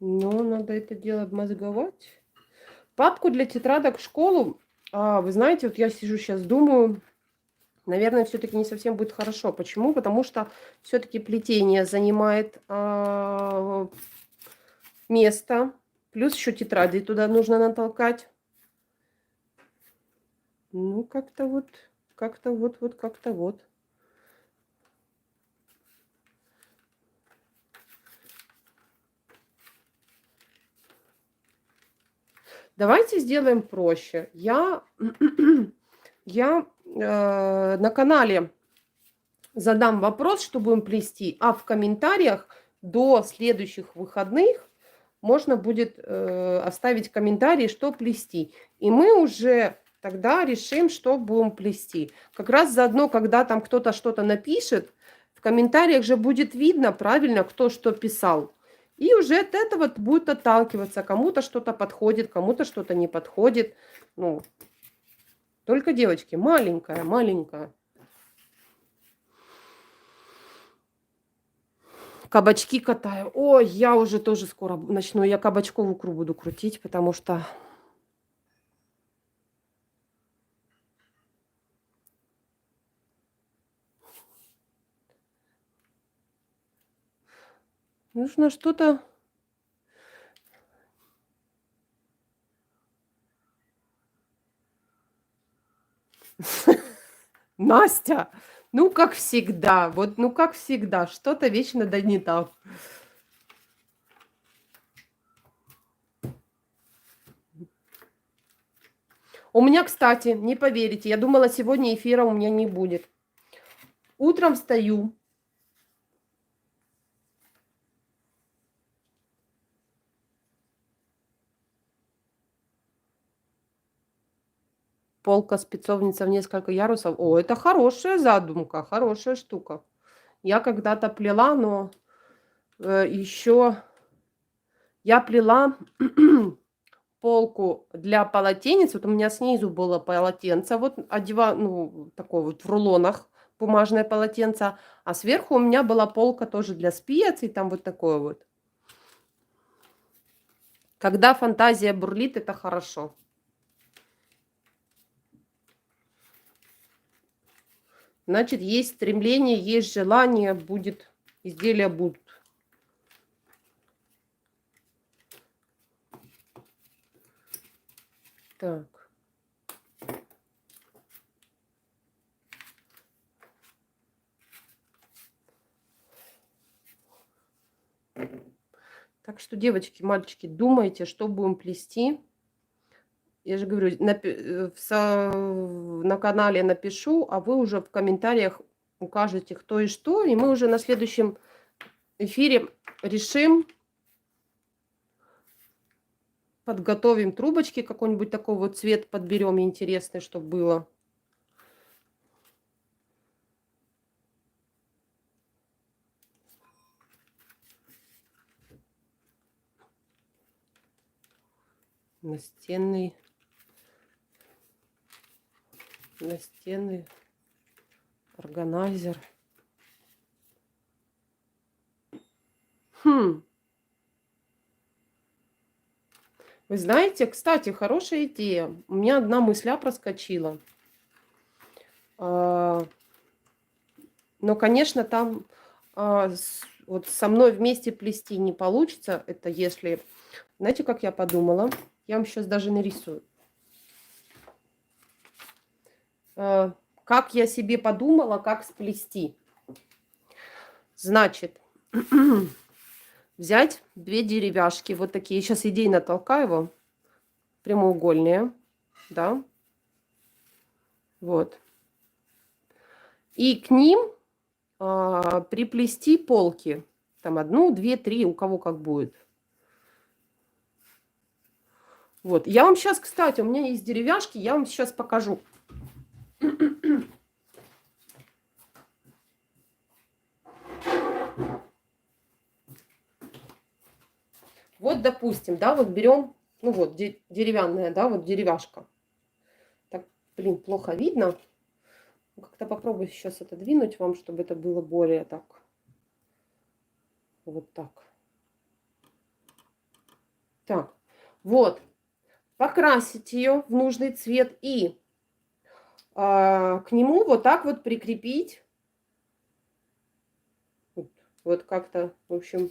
A: Но надо это дело обмозговать. Папку для тетрадок в школу. Вы знаете, вот я сижу сейчас, думаю, наверное, все-таки не совсем будет хорошо. Почему? Потому что все-таки плетение занимает место. Плюс еще тетради туда нужно натолкать. Ну, как-то вот. Давайте сделаем проще. Я на канале задам вопрос, что будем плести, а в комментариях до следующих выходных можно будет оставить комментарий, что плести. И мы уже тогда решим, что будем плести. Как раз заодно, когда там кто-то что-то напишет, в комментариях же будет видно правильно, кто что писал. И уже от этого будет отталкиваться. Кому-то что-то подходит, кому-то что-то не подходит. Ну, Только девочки. Маленькая, маленькая. Кабачки катаю. Ой, я уже тоже скоро начну. Я кабачковую икру буду крутить, потому что... Нужно что-то... Настя, ну как всегда, вот ну как всегда, что-то вечно да не так. У меня, кстати, не поверите, я думала, сегодня эфира у меня не будет. Утром встаю. Полка-спецовница в несколько ярусов. О, это хорошая задумка, хорошая штука. Я когда-то плела, но еще я плела полку для полотенец. Вот у меня снизу было полотенце, вот одеваю, ну, такое вот в рулонах бумажное полотенце, а сверху у меня была полка тоже для специй, там вот такое вот. Когда фантазия бурлит, это хорошо. Значит, есть стремление, есть желание, будет, изделия будут. Так. Так что, девочки, мальчики, думайте, что будем плести. Я же говорю, на канале напишу, а вы уже в комментариях укажете, кто и что. И мы уже на следующем эфире решим, подготовим трубочки, какой-нибудь такой вот цвет подберем интересный, чтобы было. Настенный органайзер. Вы знаете, кстати, хорошая идея. У меня одна мысля проскочила. Но, конечно, там вот со мной вместе плести не получится. Это если... Знаете, как я подумала? Я вам сейчас даже нарисую. Как я себе подумала, как сплести. Значит, взять 2 деревяшки, вот такие. Сейчас идейно толкаю его. Прямоугольные, да. Вот. И к ним приплести полки. Там 1, 2, 3, у кого как будет. Вот. Я вам сейчас, кстати, у меня есть деревяшки, я вам сейчас покажу. Вот, допустим, да, вот берем, ну вот, деревянная, да, вот деревяшка. Так, блин, плохо видно. Как-то попробую сейчас отодвинуть вам, чтобы это было более так. Вот так. Так, вот. Покрасить ее в нужный цвет и к нему вот так вот прикрепить. Вот как-то, в общем,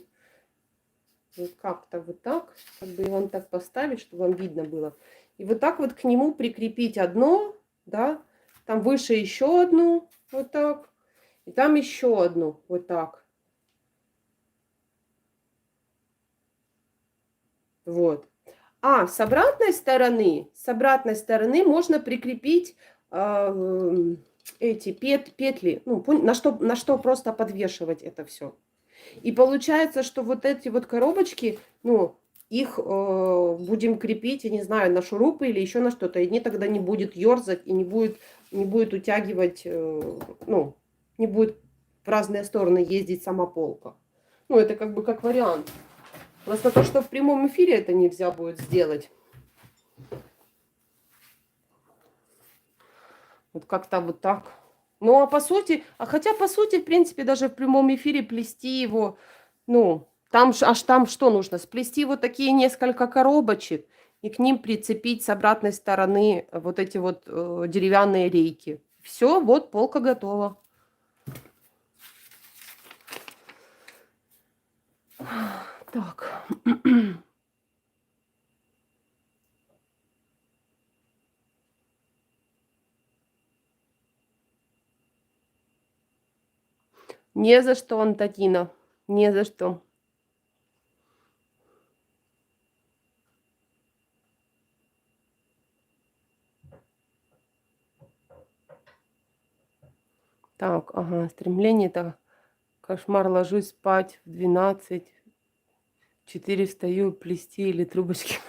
A: вот как-то вот так. Как бы вам так поставить, чтобы вам видно было. И вот так вот к нему прикрепить одно, да. Там выше еще одну, вот так. И там еще одну, вот так. Вот. А с обратной стороны можно прикрепить эти петли, ну, на что просто подвешивать это все. И получается, что вот эти вот коробочки, ну, их будем крепить, я не знаю, на шурупы или еще на что-то. И они тогда не будет ерзать и не будет утягивать, ну, не будет в разные стороны ездить сама полка. Ну, это как бы как вариант. Просто то, что в прямом эфире это нельзя будет сделать. Вот как-то вот так. Ну, а по сути, хотя по сути, в принципе, даже в прямом эфире плести его, ну, там, аж там что нужно? Сплести вот такие несколько коробочек и к ним прицепить с обратной стороны вот эти вот деревянные рейки. Все, вот полка готова. Так. Не за что, Антонина. Не за что. Так, ага, стремление-то кошмар, ложусь спать в 12, 4 встаю плести или трубочки.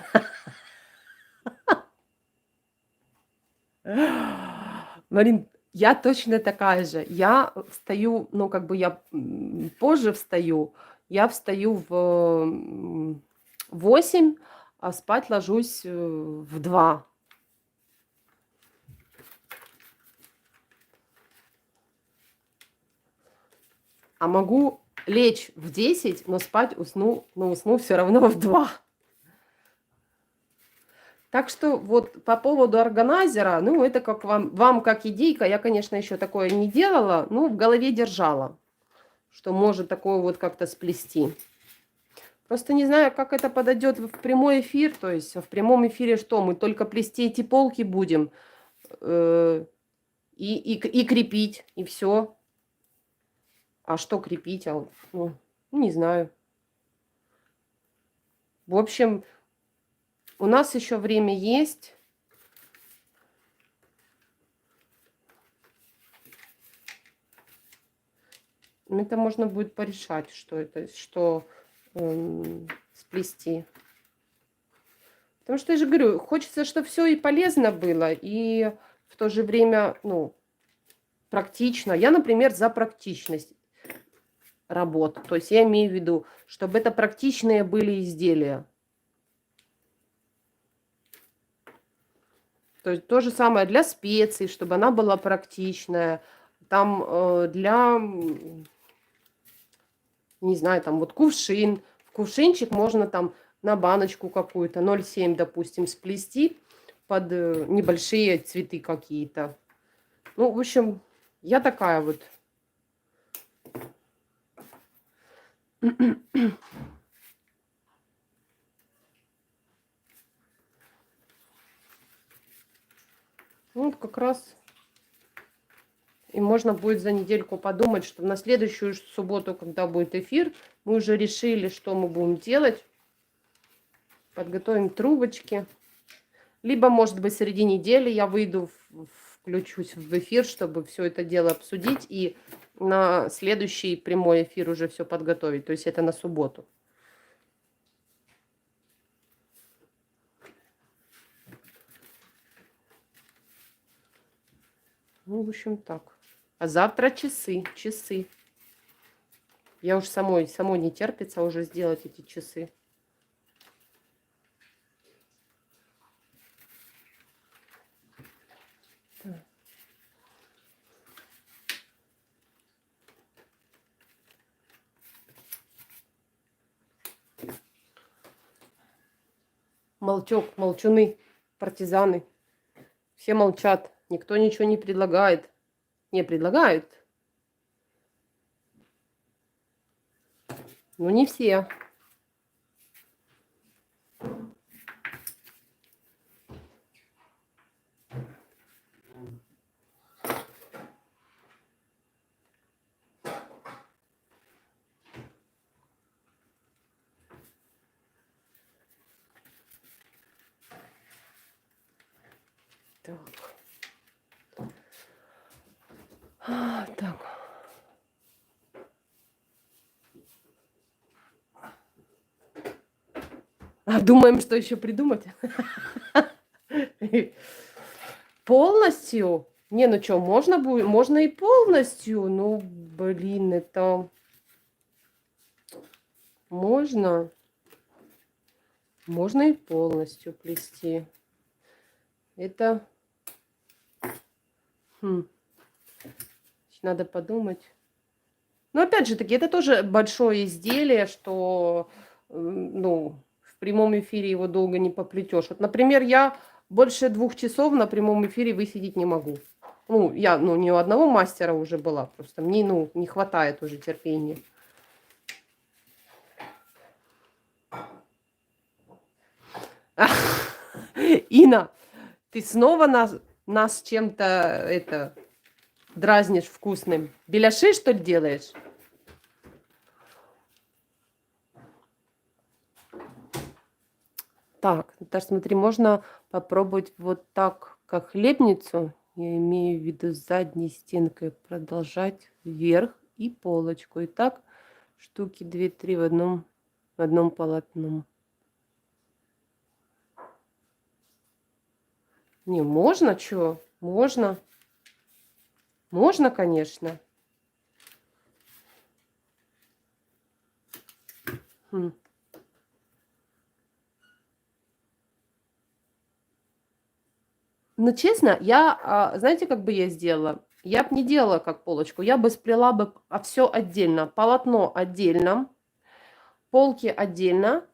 A: Марин, я точно такая же. Я встаю, ну, как бы я позже встаю. Я встаю в 8, а спать ложусь в 2. А могу лечь в 10, но спать усну, но усну все равно в 2. Так что вот по поводу органайзера, ну, это как вам как идейка. Я, конечно, еще такое не делала, но в голове держала, что может такое вот как-то сплести. Просто не знаю, как это подойдет в прямой эфир. То есть в прямом эфире что? Мы только плести эти полки будем и крепить, и все. А что крепить? Ну, не знаю. В общем, у нас еще время есть. Это можно будет порешать, что это, что сплести. Потому что я же говорю, хочется, чтобы все и полезно было, и в то же время, ну, практично. Я, например, за практичность работ. То есть я имею в виду, чтобы это практичные были изделия. То есть то же самое для специй, чтобы она была практичная. Там для, не знаю, там вот кувшин. В кувшинчик можно там на баночку какую-то 0,7, допустим, сплести под небольшие цветы какие-то. Ну, в общем, я такая вот. Вот как раз и можно будет за недельку подумать, что на следующую субботу, когда будет эфир, мы уже решили, что мы будем делать. Подготовим трубочки. Либо, может быть, среди недели я выйду, включусь в эфир, чтобы все это дело обсудить. И на следующий прямой эфир уже все подготовить. То есть это на субботу. Ну, в общем, так. А завтра часы. Часы. Я уж самой не терпится уже сделать эти часы. Молчок, молчуны, партизаны. Все молчат. Никто ничего не предлагает. Не предлагают. Но не все. Так. Так. Думаем, что еще придумать? Полностью? Не, ну что, можно будет? Можно и полностью. Ну, блин, это... Можно. Можно и полностью плести. Это... Хм. Надо подумать. Но опять же таки, это тоже большое изделие, что, ну, в прямом эфире его долго не поплетешь. Вот, например, я больше 2 часов на прямом эфире высидеть не могу. Ну, я, ну, не у одного мастера уже была, просто мне, ну, не хватает уже терпения. Ина, ты снова нас чем-то это дразнишь вкусным? Беляши, что ли, делаешь? Так, Наташ, смотри, можно попробовать вот так, как хлебницу. Я имею в виду с задней стенкой продолжать вверх и полочку. И так штуки 2-3 в одном полотном. Не, можно, чё? Можно. Можно, конечно. Хм. Ну, честно, знаете, как бы я сделала? Я бы не делала как полочку, я бы сплела бы все отдельно. Полотно отдельно, полки отдельно,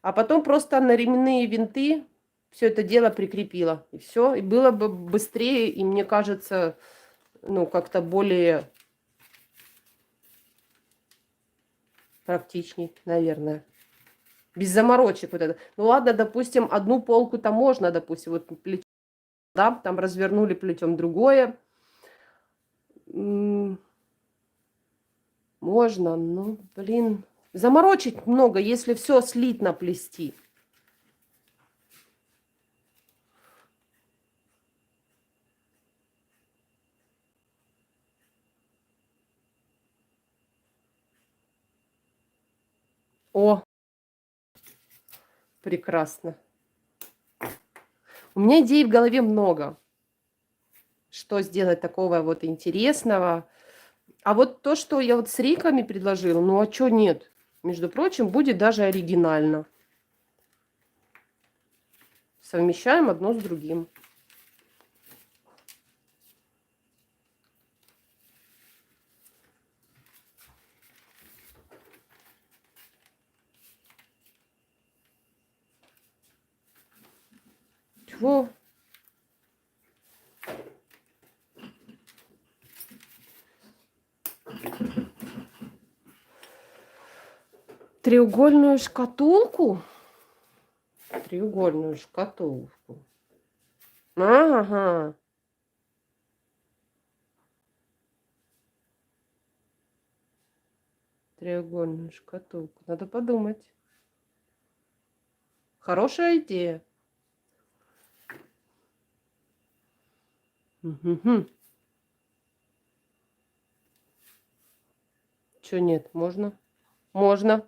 A: а потом просто на ременные винты все это дело прикрепила. И все. И было бы быстрее, и мне кажется, ну, как-то более практичней, наверное. Без заморочек вот это. Ну ладно, допустим, одну полку-то можно, допустим, вот плечо, да, там развернули плетем другое. Можно, ну, блин. Заморочить много, если все слитно плести. О, прекрасно. У меня идей в голове много. Что сделать такого вот интересного. А вот то, что я вот с рейками предложила, ну а чё нет? Между прочим, будет даже оригинально. Совмещаем одно с другим. Чего? Треугольную шкатулку? Треугольную шкатулку. Ага. Треугольную шкатулку. Надо подумать. Хорошая идея. Угу. Чё нет? Можно? Можно.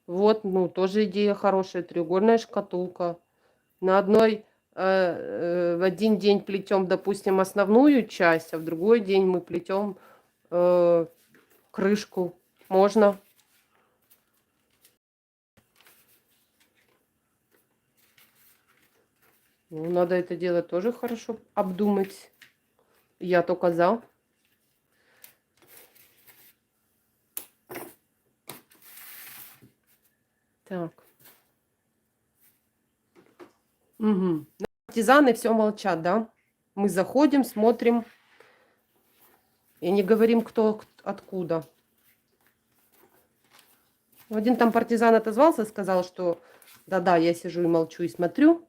A: Вот, ну, тоже идея хорошая. Треугольная шкатулка. На одной, в один день плетем, допустим, основную часть, а в другой день мы плетем крышку. Можно. Ну, надо это дело тоже хорошо обдумать. Я только за. Так. Угу. Партизаны все молчат, да? Мы заходим, смотрим и не говорим, кто откуда. Один там партизан отозвался, сказал, что да-да, я сижу и молчу и смотрю.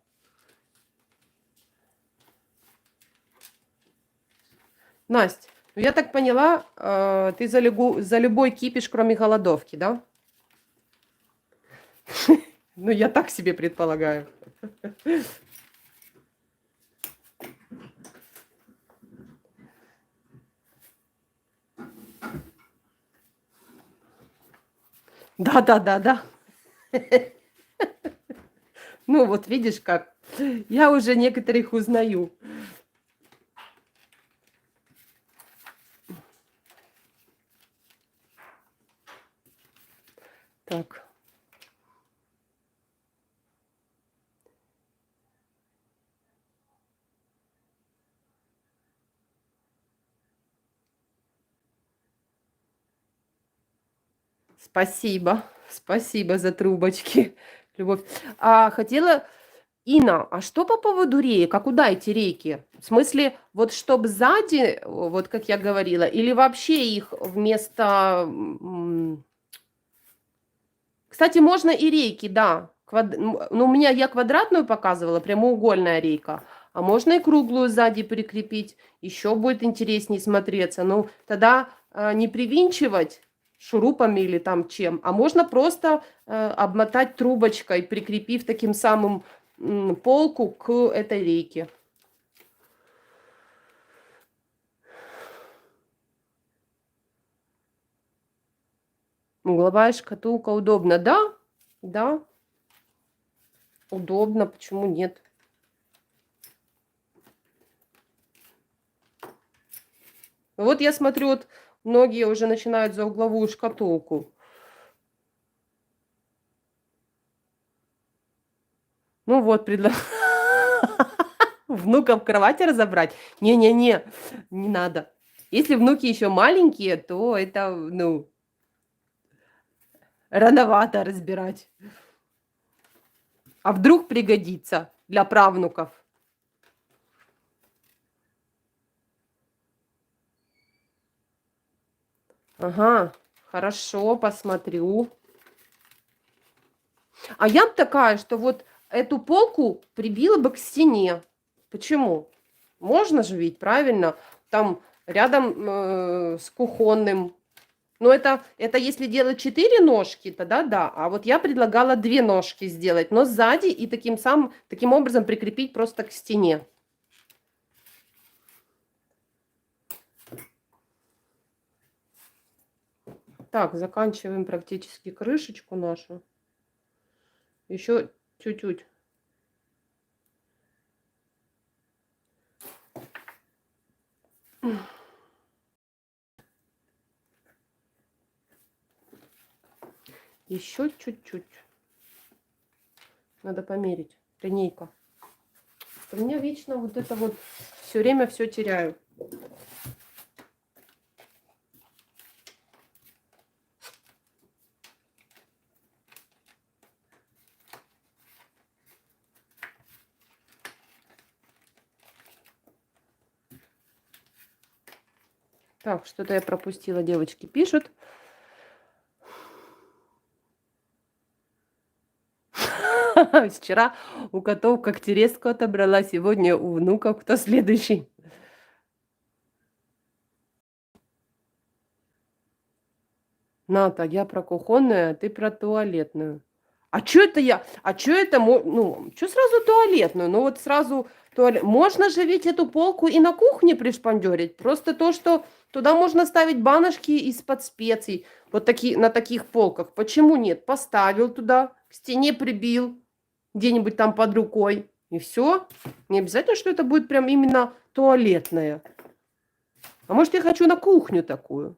A: Настя, ну я так поняла, ты за любой кипиш, кроме голодовки, да? Ну, я так себе предполагаю. Да-да-да-да. Ну, вот видишь как. Я уже некоторых узнаю. Так. Спасибо. Спасибо за трубочки. Любовь. Хотела... Инна, а что по поводу реек? А куда эти рейки? В смысле, вот чтоб сзади, вот как я говорила, или вообще их вместо... Кстати, можно и рейки, да. Ну, у меня я квадратную показывала, прямоугольная рейка. А можно и круглую сзади прикрепить. Еще будет интереснее смотреться. Ну, тогда не привинчивать шурупами или там чем, а можно просто обмотать трубочкой, прикрепив таким самым полку к этой рейке. Угловая шкатулка удобно. Да, да, удобно. Почему нет? Вот я смотрю, вот многие уже начинают за угловую шкатулку. Ну вот, внука в кровати разобрать? Не-не-не, не надо. Если внуки еще маленькие, то это, ну, рановато разбирать. А вдруг пригодится для правнуков? Ага, хорошо, посмотрю. А я б такая, что вот эту полку прибила бы к стене. Почему? Можно же ведь, правильно? Там рядом с кухонным. Но это если делать 4 ножки, тогда да. А вот я предлагала 2 ножки сделать, но сзади и таким образом прикрепить просто к стене. Так, заканчиваем практически крышечку нашу. Еще чуть-чуть. Еще чуть-чуть. Надо померить. Линейка. У меня вечно вот это вот все время все теряю. Так, что-то я пропустила, девочки пишут. Вчера у котов когтерезку отобрала, сегодня у внуков. Кто следующий? Ната, я про кухонную, а ты про туалетную. А что это я? А что это? Ну, что сразу туалетную? Ну вот сразу туалет. Можно же ведь эту полку и на кухне пришпандерить. Просто то, что туда можно ставить баночки из-под специй. Вот такие, на таких полках. Почему нет? Поставил туда, к стене прибил, где-нибудь там под рукой. И все. Не обязательно, что это будет прям именно туалетная. А может, я хочу на кухню такую.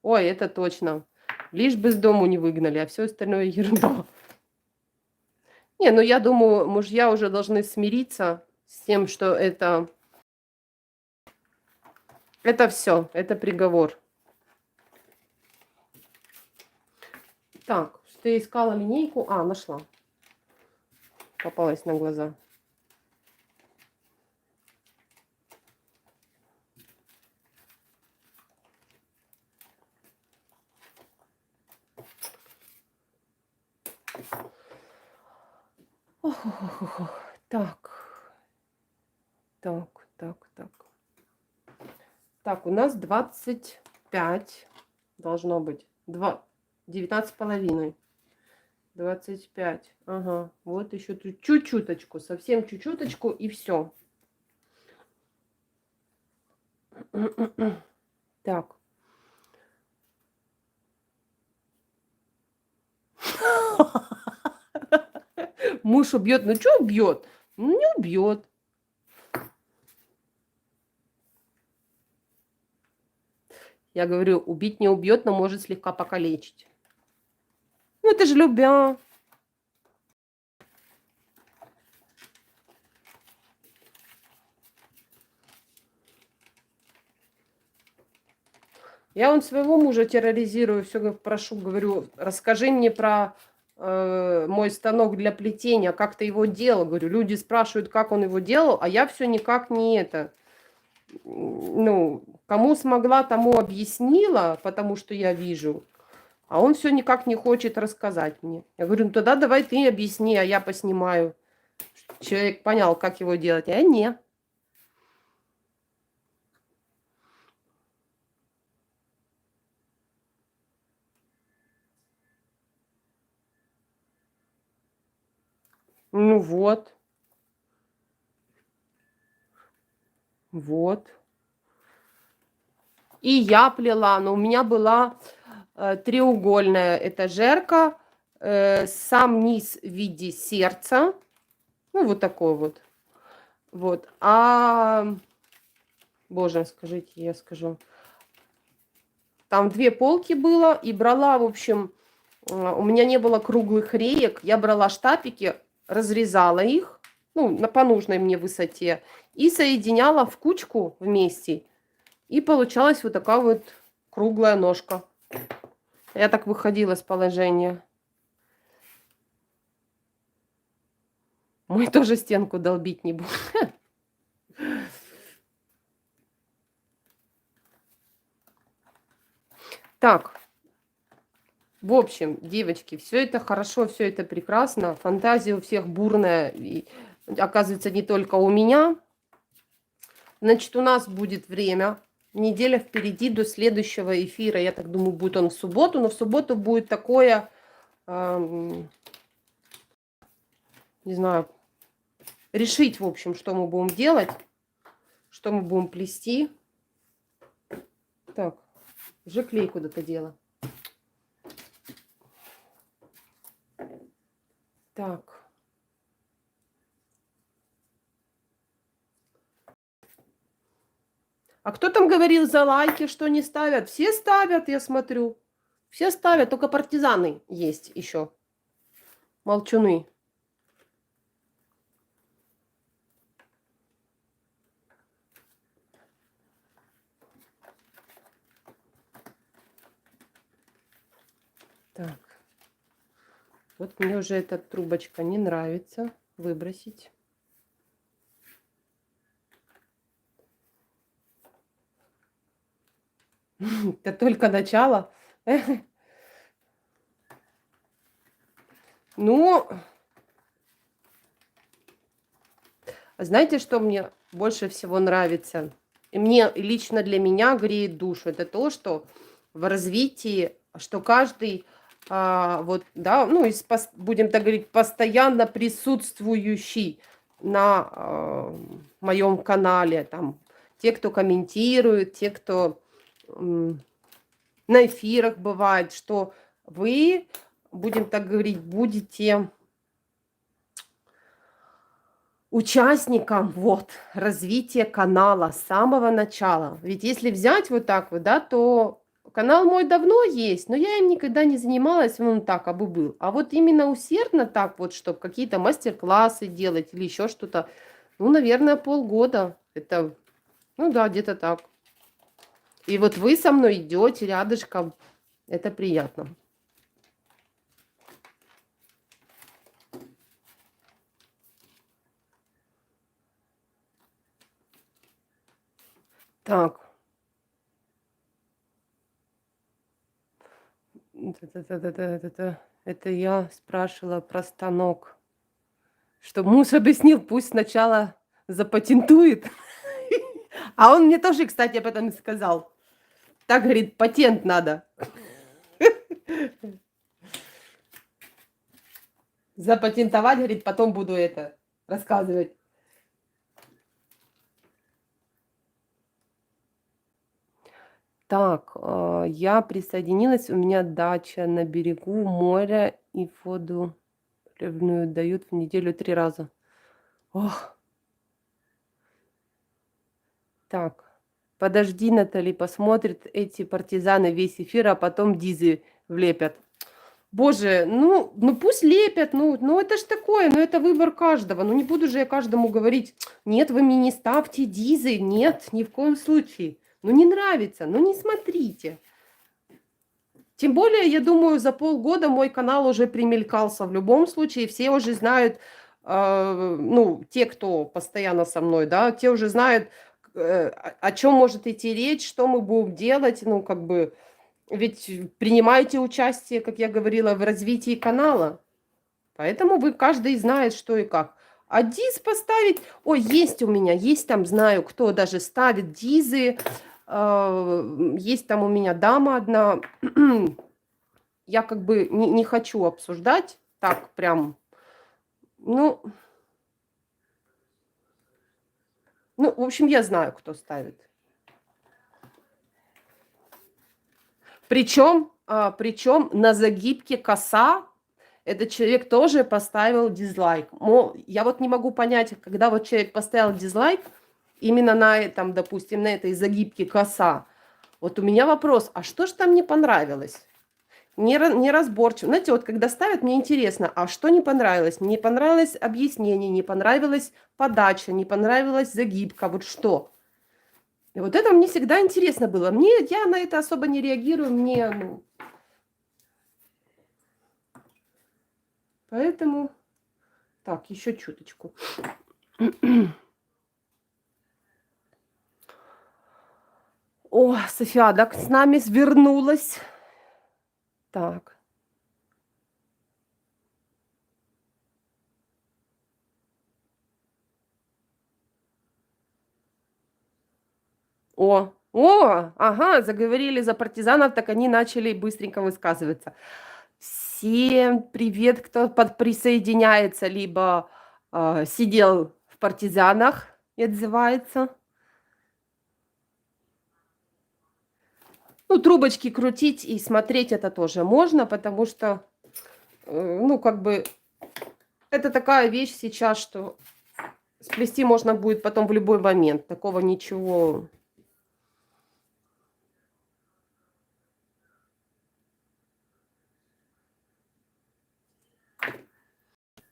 A: Ой, это точно. Лишь бы из дому не выгнали, а все остальное ерунда. Не, ну я думаю, мужья уже должны смириться с тем, что это все, это приговор. Так, что я искала линейку? А, нашла. Попалась на глаза. Ох. Так. Так, у нас 25 должно быть. 19,5. 25. Ага. Вот еще чуть-чуточку. Совсем чуть-чуточку и все. Так. Муж убьет. Ну что убьет? Ну не убьет. Я говорю, убить не убьет, но может слегка покалечить. Ну это же любя. Я он своего мужа терроризирую, все прошу, говорю, расскажи мне про мой станок для плетения, как ты его делал. Говорю, люди спрашивают, как он его делал, а я все никак не это. Ну, кому смогла, тому объяснила, потому что я вижу. А он все никак не хочет рассказать мне. Я говорю, ну тогда давай ты объясни, а я поснимаю. Человек понял, как его делать, а я не. Ну вот. Вот. И я плела, но у меня была треугольная этажерка, сам низ в виде сердца, ну вот такой вот. Вот. Боже, скажите, я скажу. Там 2 полки было, и брала, в общем, у меня не было круглых реек, я брала штапики, разрезала их, ну, по нужной мне высоте, и соединяла в кучку вместе. И получалась вот такая вот круглая ножка. Я так выходила с положения. Мы тоже стенку долбить не будем. Так, в общем, девочки, все это хорошо, все это прекрасно. Фантазия у всех бурная. И, оказывается, не только у меня. Значит, у нас будет время. Неделя впереди до следующего эфира. Я так думаю, будет он в субботу. Но в субботу будет такое, не знаю, решить, в общем, что мы будем делать. Что мы будем плести. Так, уже клей куда-то дела. Так. А кто там говорил за лайки, что не ставят? Все ставят, я смотрю. Все ставят, только партизаны есть еще. Молчуны. Так. Вот мне уже эта трубочка не нравится. Выбросить. Это только начало. Ну, знаете, что мне больше всего нравится? И мне лично для меня греет душу. Это то, что в развитии, что каждый, вот, да, ну, будем так говорить, постоянно присутствующий на моем канале, там, те, кто комментирует, те, кто на эфирах бывает, что вы, будем так говорить, будете участником вот развития канала с самого начала. Ведь если взять вот так вот, да, то канал мой давно есть, но я им никогда не занималась, он так, абы был. А вот именно усердно так вот, чтобы какие-то мастер-классы делать или еще что-то, ну, наверное, полгода. Это, ну да, где-то так. И вот вы со мной идете рядышком. Это приятно. Так. Это я спрашивала про станок. Что муж объяснил, пусть сначала запатентует. А он мне тоже, кстати, об этом сказал. Так, говорит, патент надо. Запатентовать, говорит, потом буду это рассказывать. Так, я присоединилась, у меня дача на берегу моря, и воду хлебную дают в неделю 3 раза. Ох. Так, подожди, Натали, посмотрит эти партизаны весь эфир, а потом дизы влепят. Боже, ну пусть лепят, ну это ж такое, ну это выбор каждого. Ну не буду же я каждому говорить, нет, вы мне не ставьте дизы, нет, ни в коем случае. Ну не нравится, ну не смотрите. Тем более, я думаю, за полгода мой канал уже примелькался в любом случае. Все уже знают, ну, те, кто постоянно со мной, да, те уже знают, о чем может идти речь, что мы будем делать. Ну, как бы, ведь принимаете участие, как я говорила, в развитии канала. Поэтому вы каждый знает, что и как. А диз поставить... Ой, есть у меня, есть там, знаю, кто даже ставит дизы. Есть там у меня дама одна. Я как бы не хочу обсуждать так прям. Ну, ну, в общем, я знаю, кто ставит. Причем на загибке коса этот человек тоже поставил дизлайк. Мол, я вот не могу понять, когда вот человек поставил дизлайк, именно на этом, допустим, на этой загибке коса, вот у меня вопрос, а что же там не понравилось? Неразборчиво. Знаете, вот когда ставят, мне интересно, а что не понравилось? Не понравилось объяснение, не понравилась подача, не понравилась загибка, вот что? И вот это мне всегда интересно было. Я на это особо не реагирую, ну, поэтому... Так, еще чуточку. О, София, так с нами свернулась. Так. Ага, заговорили за партизанов, так они начали быстренько высказываться. Всем привет, кто присоединяется, либо сидел в партизанах и отзывается. Ну, трубочки крутить и смотреть это тоже можно, потому что, ну, как бы, это такая вещь сейчас, что сплести можно будет потом в любой момент. Такого ничего...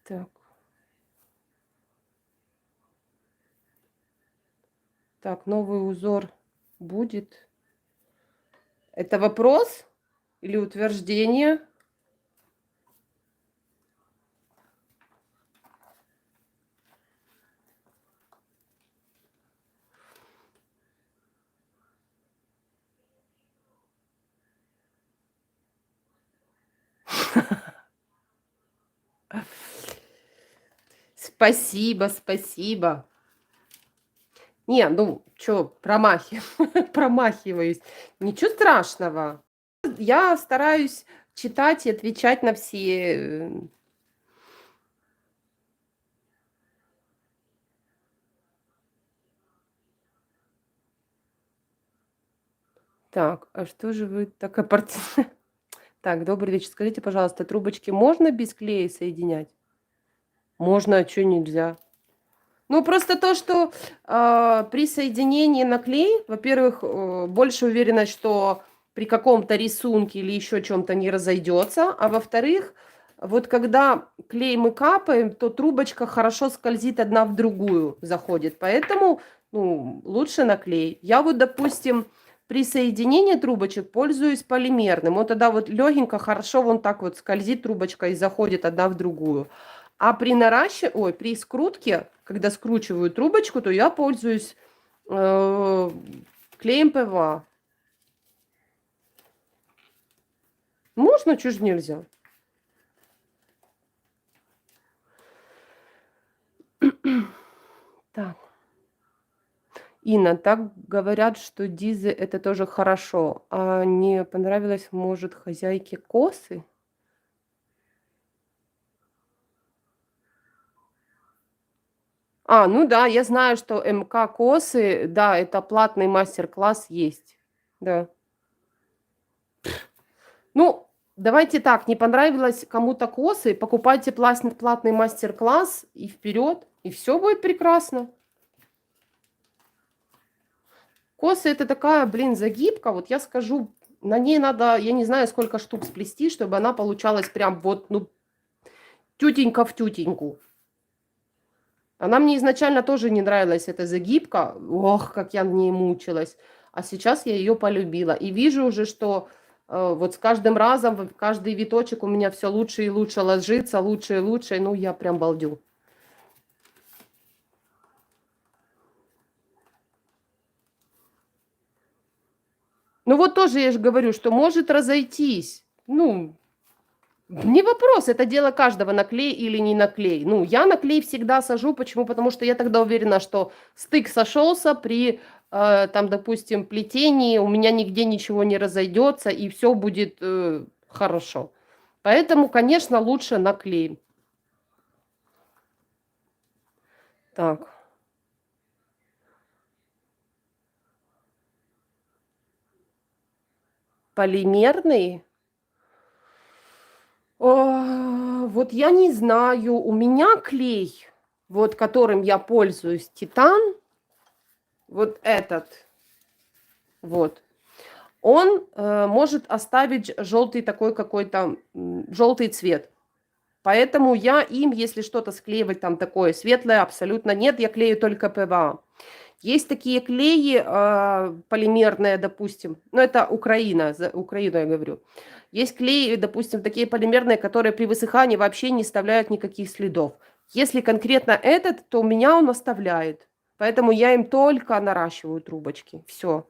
A: Так. Так, новый узор будет. Это вопрос или утверждение? Спасибо, спасибо. Не, ну, что, промахиваюсь. Ничего страшного. Я стараюсь читать и отвечать на все... Так, а что же вы так Так, добрый вечер. Скажите, пожалуйста, трубочки можно без клея соединять? Можно, а чё нельзя? Ну, просто то, что при соединении на клей, во-первых, больше уверенность, что при каком-то рисунке или еще чем-то не разойдется, а во-вторых, вот когда клей мы капаем, то трубочка хорошо скользит одна в другую, заходит, поэтому ну, лучше на клей. Я вот, допустим, при соединении трубочек пользуюсь полимерным, он тогда вот легенько, хорошо вон так вот скользит трубочка и заходит одна в другую. А при скрутке, когда скручиваю трубочку, то я пользуюсь клеем ПВА. Можно, чё ж нельзя? Так. Инна, так говорят, что дизы это тоже хорошо. А не понравилось, может, хозяйке косы? Ну да, я знаю, что МК косы, да, это платный мастер-класс есть. Да. Ну, давайте так, не понравилось кому-то косы, покупайте платный мастер-класс и вперед, и все будет прекрасно. Косы это такая, блин, загибка, вот я скажу, на ней надо, я не знаю, сколько штук сплести, чтобы она получалась прям вот, ну, тютенька в тютеньку. Она мне изначально тоже не нравилась, эта загибка. Ох, как я в ней мучилась. А сейчас я ее полюбила. И вижу уже, что Вот с каждым разом, каждый виточек у меня все лучше и лучше ложится, лучше и лучше. Ну, я прям балдю. Ну, вот тоже я же говорю, что может разойтись. Ну, не вопрос, это дело каждого, наклей или не наклей. Ну, я наклей всегда сажу. Почему? Потому что я тогда уверена, что стык сошелся при, там, допустим, плетении, у меня нигде ничего не разойдется, и все будет хорошо. Поэтому, конечно, лучше наклей. Так, полимерный. Вот я не знаю, у меня клей, вот которым я пользуюсь, Титан, вот этот, вот, он может оставить желтый такой какой-то, желтый цвет. Поэтому я им, если что-то склеивать там такое светлое, абсолютно нет, я клею только ПВА. Есть такие клеи полимерные, допустим, ну это Украина, за Украину я говорю. Есть клеи, допустим, такие полимерные, которые при высыхании вообще не оставляют никаких следов. Если конкретно этот, то у меня он оставляет. Поэтому я им только наращиваю трубочки. Все.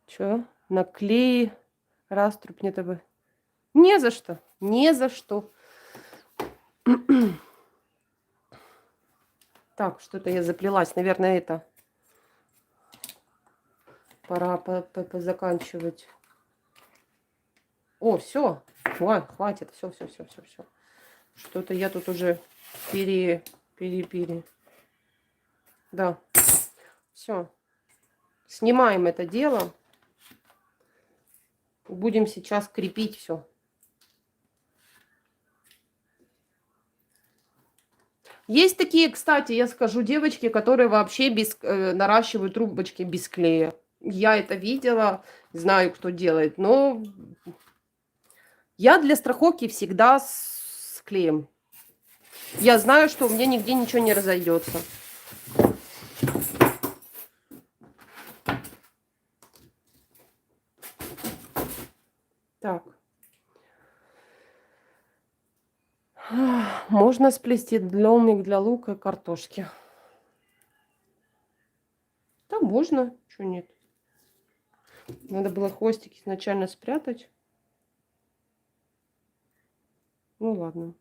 A: Что? Наклеи. Раструб не тобой. Не за что. Не за что. Так, что-то я заплелась. Наверное, это пора заканчивать. О, все. Хватит. Все. Что-то я тут уже пере. Да. Все. Снимаем это дело. Будем сейчас крепить все. Есть такие, кстати, я скажу, девочки, которые вообще наращивают трубочки без клея. Я это видела, знаю, кто делает, но я для страховки всегда с клеем. Я знаю, что у меня нигде ничего не разойдется. Так. Можно сплести длёмник для лука и картошки. Да, можно. Чего нет? Надо было хвостики изначально спрятать. Ну ладно.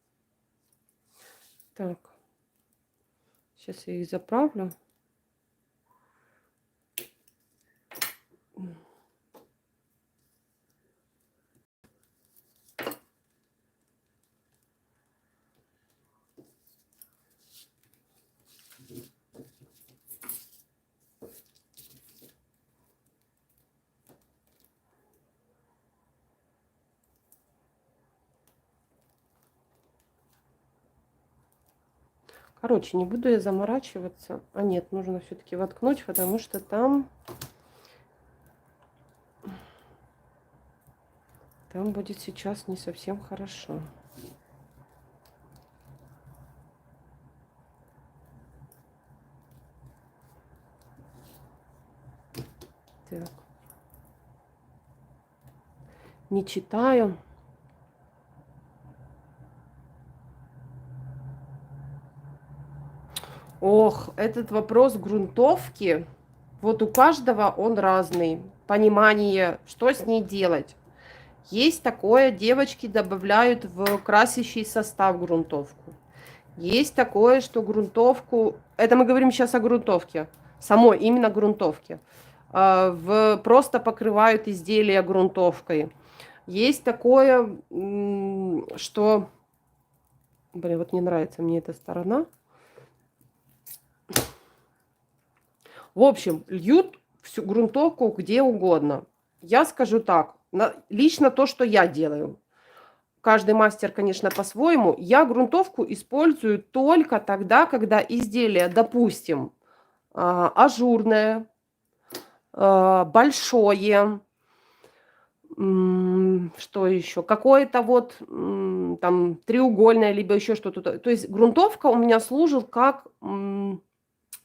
A: Так. Сейчас я их заправлю. Короче, не буду я заморачиваться. А нет, нужно все-таки воткнуть, потому что там будет сейчас не совсем хорошо. Так. Не читаю. Ох, этот вопрос грунтовки, вот у каждого он разный. Понимание, что с ней делать. Есть такое, девочки добавляют в красящий состав грунтовку. Есть такое, что грунтовку, это мы говорим сейчас о грунтовке, самой именно грунтовке, просто покрывают изделия грунтовкой. Есть такое, что, блин, вот не нравится мне эта сторона. В общем, льют всю грунтовку где угодно. Я скажу так, лично то, что я делаю. Каждый мастер, конечно, по-своему. Я грунтовку использую только тогда, когда изделие, допустим, ажурное, большое, Что еще? Какое-то вот, там треугольное, либо еще что-то. То есть грунтовка у меня служит как,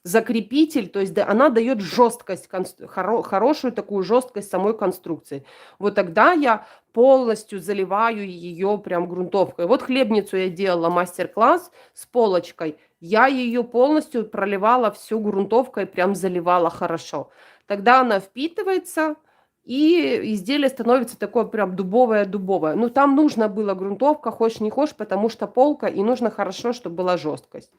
A: закрепитель, то есть да, она дает жесткость, хорошую такую жесткость самой конструкции. Вот тогда я полностью заливаю ее прям грунтовкой. Вот хлебницу я делала мастер-класс с полочкой. Я ее полностью проливала всю грунтовкой, прям заливала хорошо. Тогда она впитывается, и изделие становится такое прям дубовое-дубовое. Ну, там нужно было грунтовка, хочешь не хочешь, потому что полка, и нужно хорошо, чтобы была жесткость.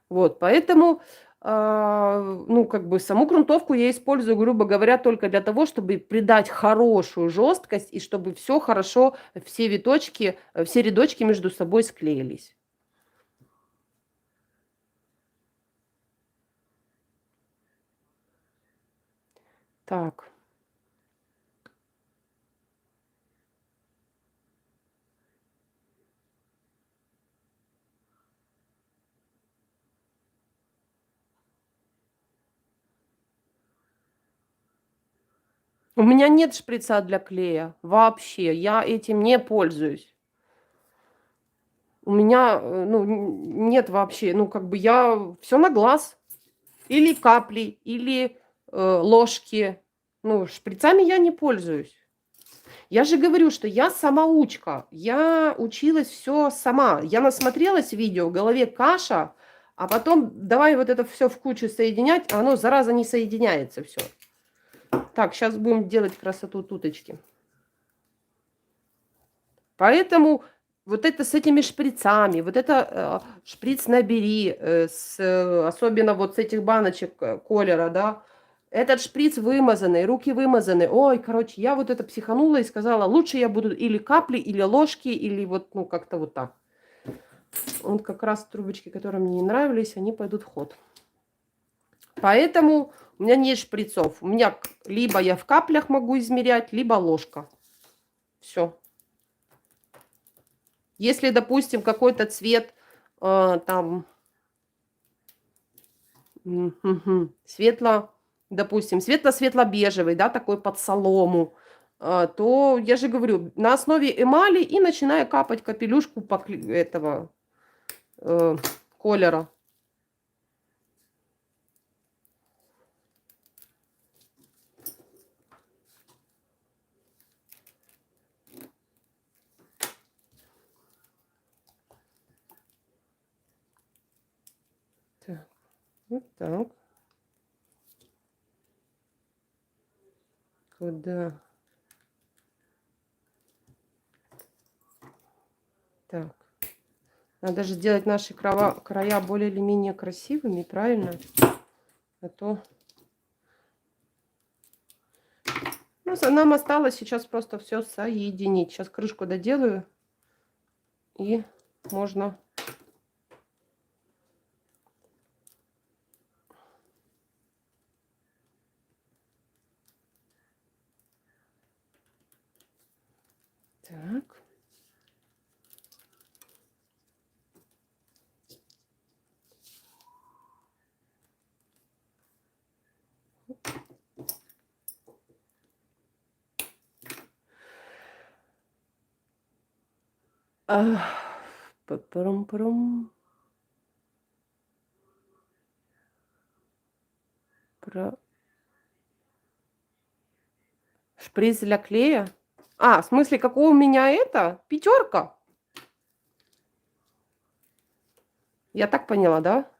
A: Вот, поэтому, ну, как бы саму грунтовку я использую, грубо говоря, только для того, чтобы придать хорошую жесткость и чтобы все хорошо, все виточки, все рядочки между собой склеились. Так. У меня нет шприца для клея вообще, я этим не пользуюсь. У меня, ну, нет вообще, ну, как бы я все на глаз. Или капли, или, ложки. Ну, шприцами я не пользуюсь. Я же говорю, что я самоучка. Я училась все сама. Я насмотрелась видео, в голове каша, а потом давай вот это все в кучу соединять, а оно, зараза, не соединяется все. Так, сейчас будем делать красоту туточки. Поэтому вот это с этими шприцами, вот это, шприц набери, особенно вот с этих баночек, Колера, да, этот шприц вымазанный, руки вымазаны. Ой, короче, я вот это психанула и сказала, лучше я буду или капли, или ложки, или вот, ну, как-то вот так. Вот как раз трубочки, которые мне не нравились, они пойдут в ход. Поэтому у меня нет шприцов. У меня либо я в каплях могу измерять, либо ложка. Все. Если, допустим, какой-то цвет, там, допустим, светло-светло-бежевый, да, такой под солому, то я же говорю, на основе эмали и начинаю капать капелюшку этого э, колера. Так, вот так. Куда? Так. Надо же сделать наши края более или менее красивыми, правильно? А то... Ну, нам осталось сейчас просто все соединить. Сейчас крышку доделаю. И можно... Так. Парум-парум. Шприц для клея? А, в смысле, какой у меня это? Пятерка? Я так поняла, да?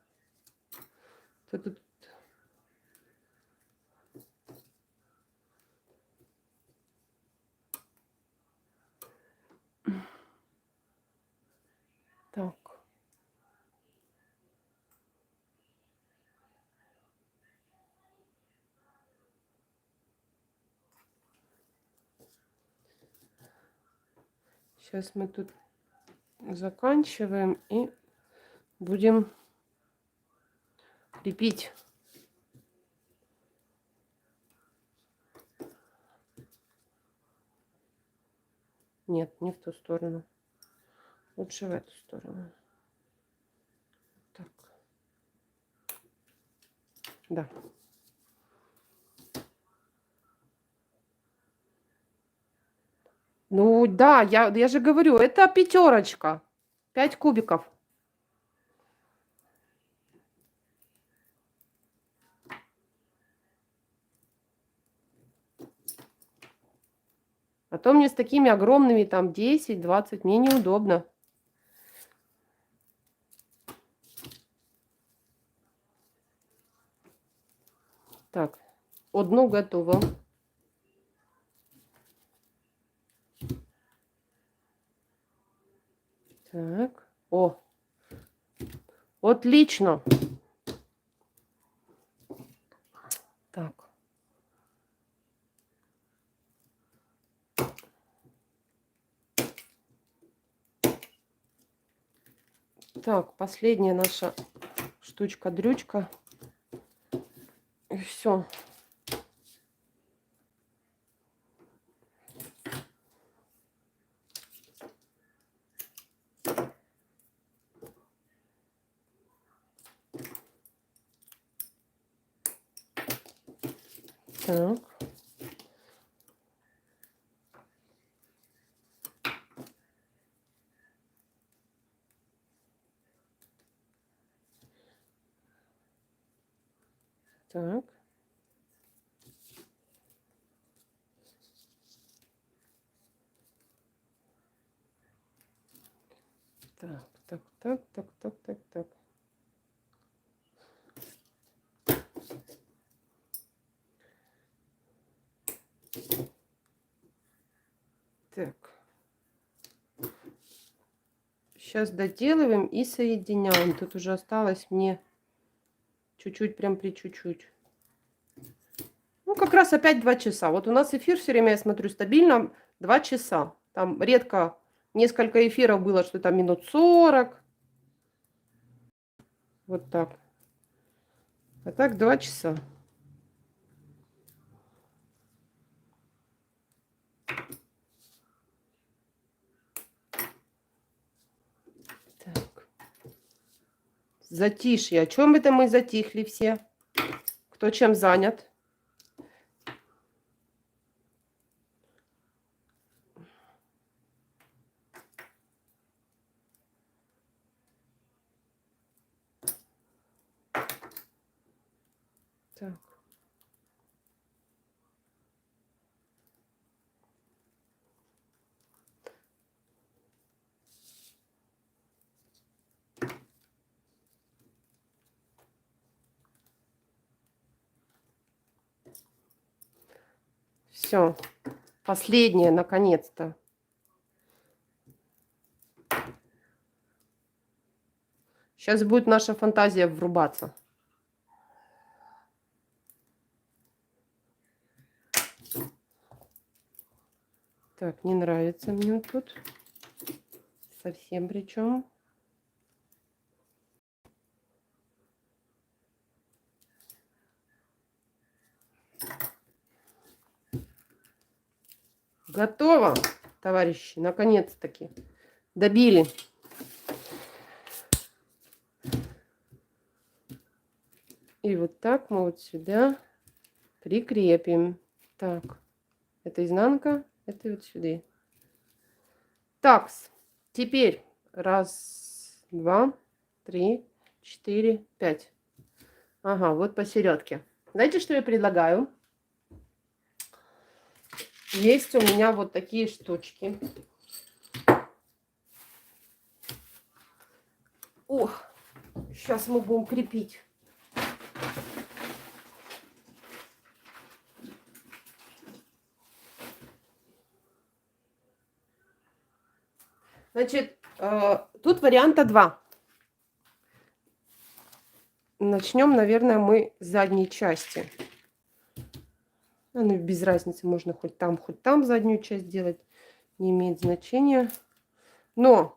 A: Тут... Так. Сейчас мы тут заканчиваем и будем крепить. Нет, не в ту сторону. Лучше в эту сторону. Так. Да. Ну да, я же говорю, это пятерочка. 5 кубиков. А то мне с такими огромными там 10-20 мне неудобно. Так, одну готово. Так, о, отлично. Так. Так, последняя наша штучка-дрючка. И все. Так. Так. Так, так, так, так, так, так, так. Так. Сейчас доделываем и соединяем. Тут уже осталось мне чуть-чуть, прям при чуть-чуть. Ну, как раз опять 2 часа. Вот у нас эфир все время, я смотрю, стабильно 2 часа. Там редко несколько эфиров было, что там минут 40. Вот так. А так 2 часа. Так. Затишье. О чем это мы затихли все? Кто чем занят? Так. Все. Последнее, наконец-то. Сейчас будет наша фантазия врубаться. Так, не нравится мне вот тут. Совсем причем. Готово, товарищи, наконец-таки. Добили. И вот так мы вот сюда прикрепим. Так, это изнанка, это вот сюда. Так, теперь раз, два, три, четыре, пять. Ага, вот посередке. Знаете, что я предлагаю? Есть у меня вот такие штучки. Ох, сейчас мы будем крепить. Значит, тут варианта два. Начнем, наверное, мы с задней части. Ну, без разницы, можно хоть там заднюю часть делать. Не имеет значения. Но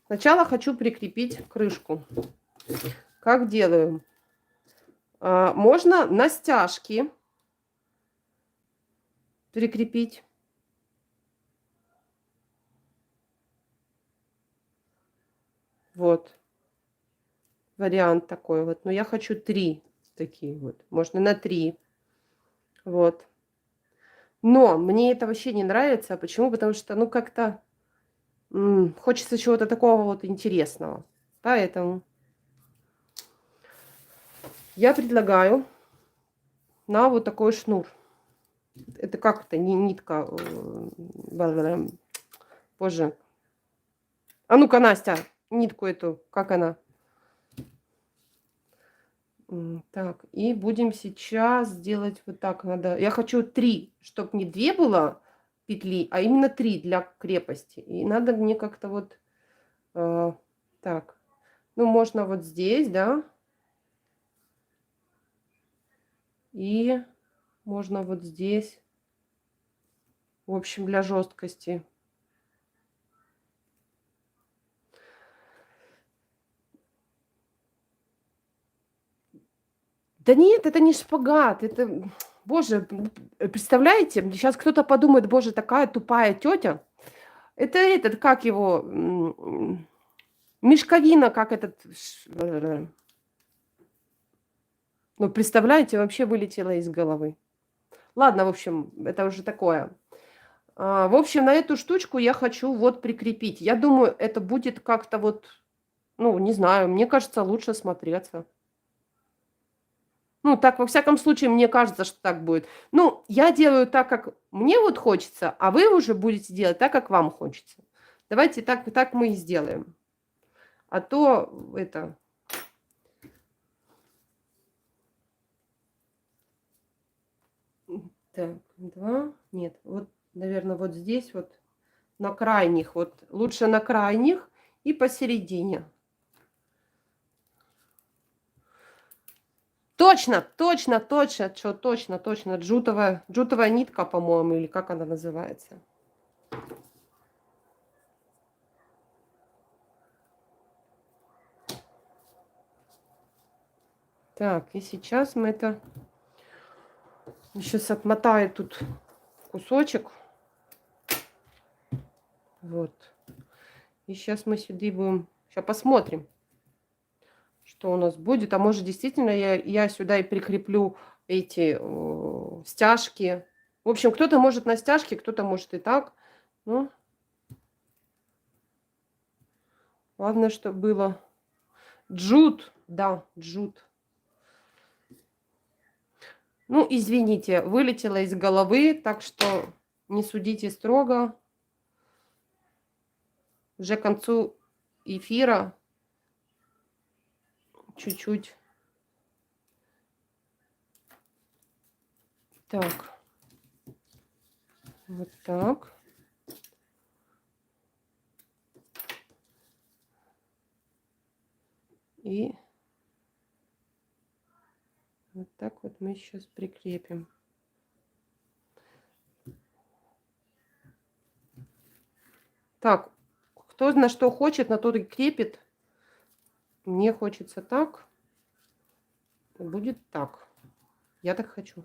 A: сначала хочу прикрепить крышку. Как делаю? Можно на стяжки прикрепить. Вот. Вариант такой вот. Но я хочу 3 такие вот. Можно на 3. Вот. Но мне это вообще не нравится. Почему? Потому что, ну, как-то хочется чего-то такого вот интересного. Поэтому я предлагаю на вот такой шнур. Это как это, не нитка. Боже. А ну-ка, Настя, нитку эту, как она? Так, и будем сейчас делать вот так. Надо. Я хочу 3, чтобы не 2 было петли, а именно 3 для крепости. И надо мне как-то вот так. Ну, можно вот здесь, да. И можно вот здесь. В общем, для жесткости. Да нет, это не шпагат. Это, боже, представляете, сейчас кто-то подумает, боже, такая тупая тетя. Это этот, как его, мешковина, как этот. Ну, представляете, вообще вылетело из головы. Ладно, в общем, это уже такое. В общем, на эту штучку я хочу вот прикрепить. Я думаю, это будет как-то вот, ну, не знаю, мне кажется, лучше смотреться. Ну, так, во всяком случае, мне кажется, что так будет. Ну, я делаю так, как мне вот хочется, а вы уже будете делать так, как вам хочется. Давайте так мы и сделаем. А то это... Так, 2. Нет, вот, наверное, вот здесь вот на крайних. Вот лучше на крайних и посередине. Точно, точно, точно, что точно, точно. Джутовая нитка, по-моему, или как она называется. Так, и сейчас мы это... Сейчас отмотаю тут кусочек. Вот. И сейчас мы сюда будем... Сейчас посмотрим, что у нас будет. А может, действительно, я сюда и прикреплю эти стяжки. В общем, кто-то может на стяжке, кто-то может и так. Ну, главное, чтобы было... Джут. Да, джут. Ну, извините, вылетело из головы, так что не судите строго. Уже к концу эфира чуть-чуть. Так. Вот так. И вот так вот мы сейчас прикрепим. Так, кто на что хочет, на тот и крепит. Мне хочется так. Будет так. Я так хочу.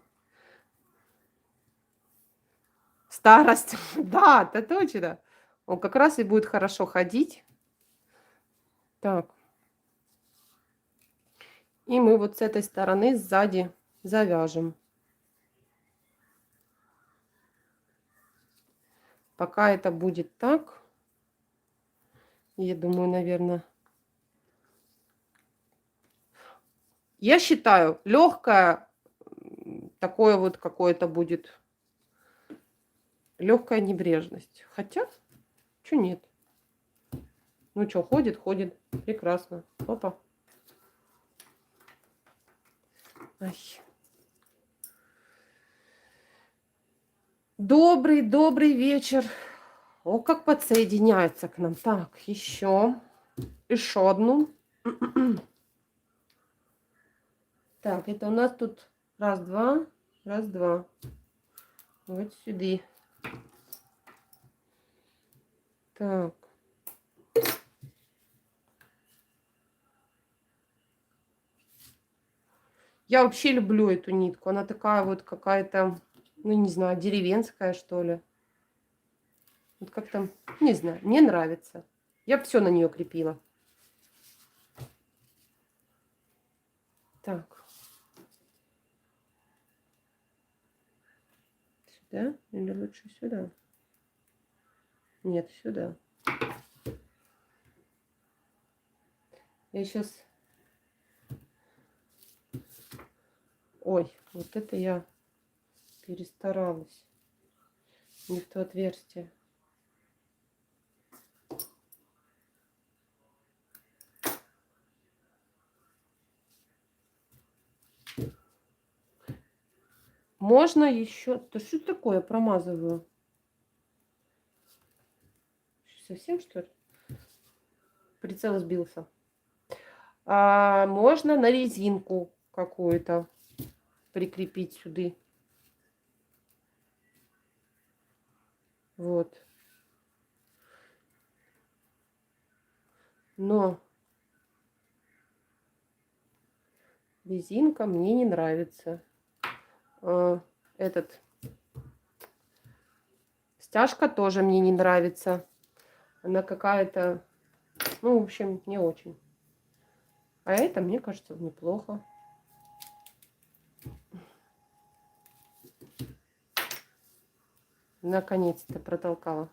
A: Старость. Да, это точно. Он как раз и будет хорошо ходить. Так. И мы вот с этой стороны сзади завяжем. Пока это будет так. Я думаю, наверное... Я считаю, легкое такое вот какое-то будет. Легкая небрежность. Хотя, что нет. Ну что, ходит, ходит. Прекрасно. Опа. Ай. Добрый вечер. О, как подсоединяется к нам. Так, еще одну. Так, это у нас тут раз, два. Вот сюда. Так. Я вообще люблю эту нитку. Она такая вот какая-то, ну не знаю, деревенская, что ли. Вот как-то, не знаю, мне нравится. Я все на нее крепила. Так. Да? Или лучше сюда? Нет, сюда. Я сейчас... Ой, вот это я перестаралась. Не в то отверстие. Можно еще... Да что такое? Промазываю. Совсем, что ли? Прицел сбился. Можно на резинку какую-то прикрепить сюда. Вот. Но резинка мне не нравится. Этот стяжка тоже мне не нравится. Она какая-то, ну, в общем, не очень. А это, мне кажется, неплохо. Наконец-то протолкала.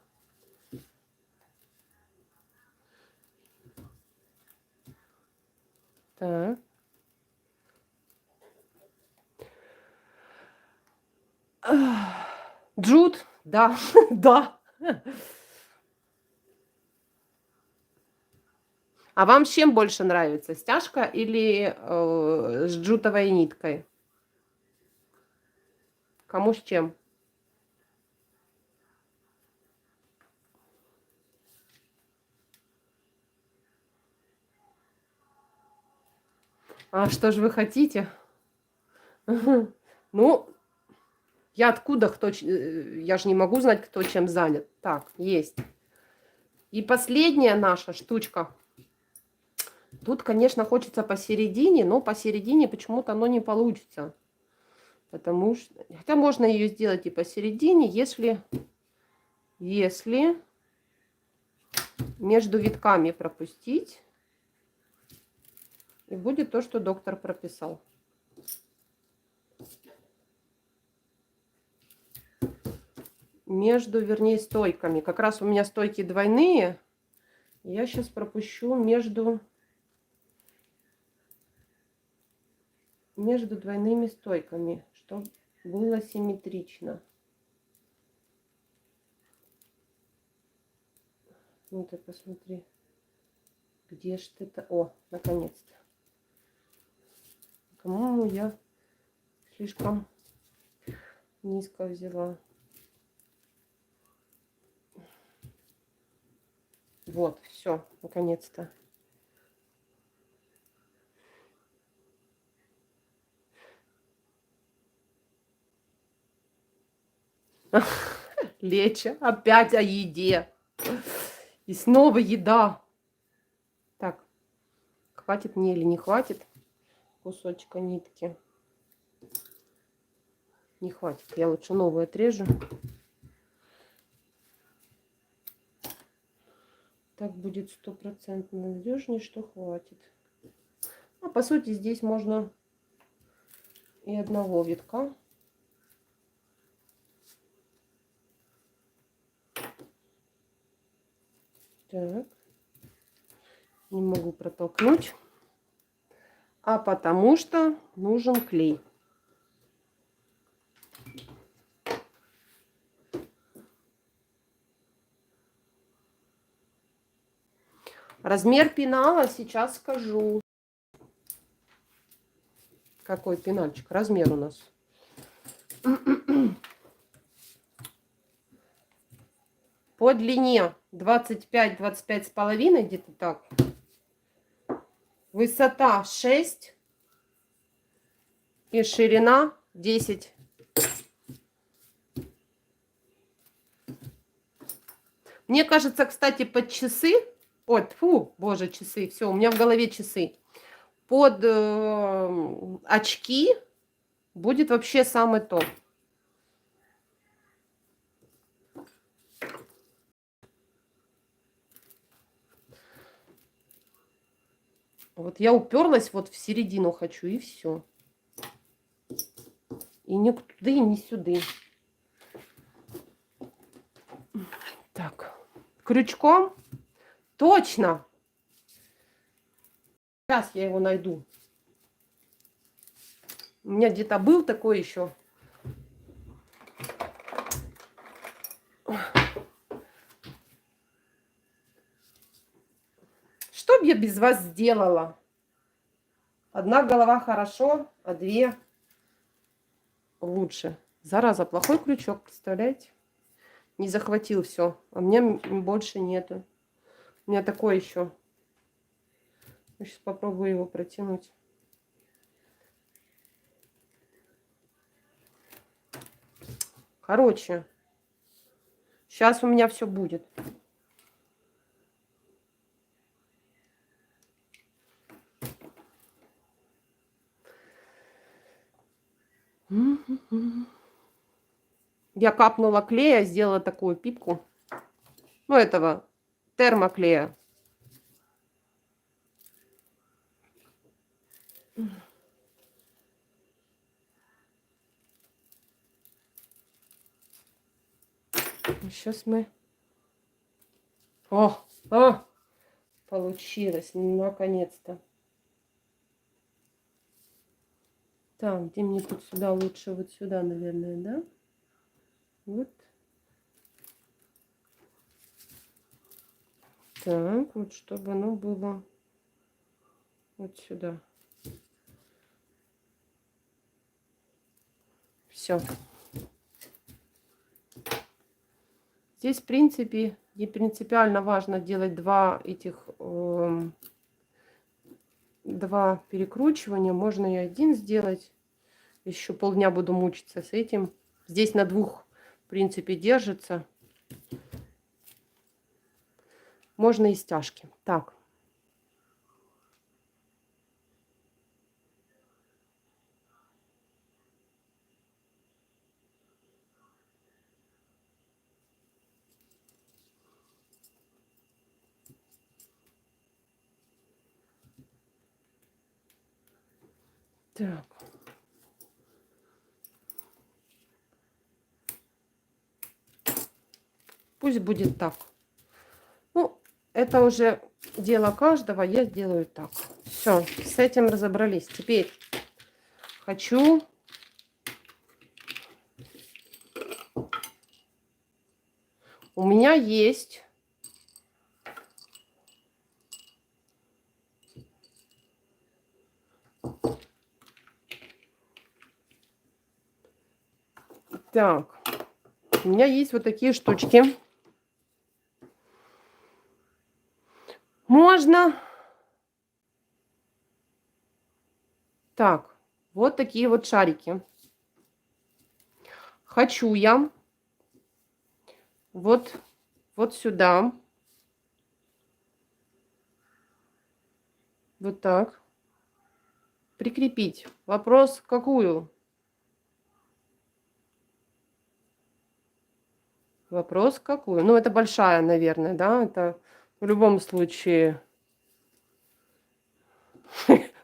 A: Так. Джут, да, да. А вам с чем больше нравится? Стяжка или с джутовой ниткой? Кому с чем? А что же вы хотите? Ну, я откуда, я же не могу знать, кто чем занят. Так, есть. И последняя наша штучка. Тут, конечно, хочется посередине, но посередине почему-то оно не получится. Потому что... Хотя можно ее сделать и посередине, если между витками пропустить. И будет то, что доктор прописал. Вернее, стойками. Как раз у меня стойки двойные. Я сейчас пропущу между двойными стойками, чтобы было симметрично. Ну ты посмотри. Где ж ты-то? О, наконец-то. По-моему, я слишком низко взяла. Вот, все, наконец-то. Леча, опять о еде. И снова еда. Так, хватит мне или не хватит кусочка нитки? Не хватит. Я лучше новую отрежу. Так будет 100% надежнее, что хватит. А по сути здесь можно и одного витка. Так. Не могу протолкнуть. А потому что нужен клей. Размер пенала сейчас скажу. Какой пенальчик? Размер у нас. По длине 25 с половиной, где-то так. Высота 6 и ширина 10. Мне кажется, кстати, под часы... Ой, фу, боже, часы. Все, у меня в голове часы. Под очки будет вообще самое то. Вот я уперлась вот в середину хочу, и все. И ни туда, и ни сюда. крючком. Точно. Сейчас я его найду. У меня где-то был такой еще. Что бы я без вас сделала? Одна голова хорошо, а две лучше. Зараза, плохой крючок, представляете? Не захватил все. А мне больше нету. У меня такой еще. Я сейчас попробую его протянуть. Короче, сейчас у меня все будет. Я капнула клея, сделала такую пипку. Ну, этого термоклея. Сейчас мы... О! Получилось, наконец-то. Так, где мне тут сюда лучше? Вот сюда, наверное, да? Вот. Так, вот чтобы оно было вот сюда. Все. Здесь, в принципе, не принципиально важно делать два перекручивания. Можно и один сделать. Еще полдня буду мучиться с этим. Здесь на двух, в принципе, держится. Можно и стяжки. Так. Так. Пусть будет так. Ну, это уже дело каждого. Я делаю так. Все, с этим разобрались. Теперь хочу... У меня есть... Так. У меня есть вот такие штучки. Можно... Так. Вот такие вот шарики. Хочу я вот сюда. Вот так. Прикрепить. Вопрос какую? Вопрос какую? Ну, это большая, наверное, да? Это в любом случае...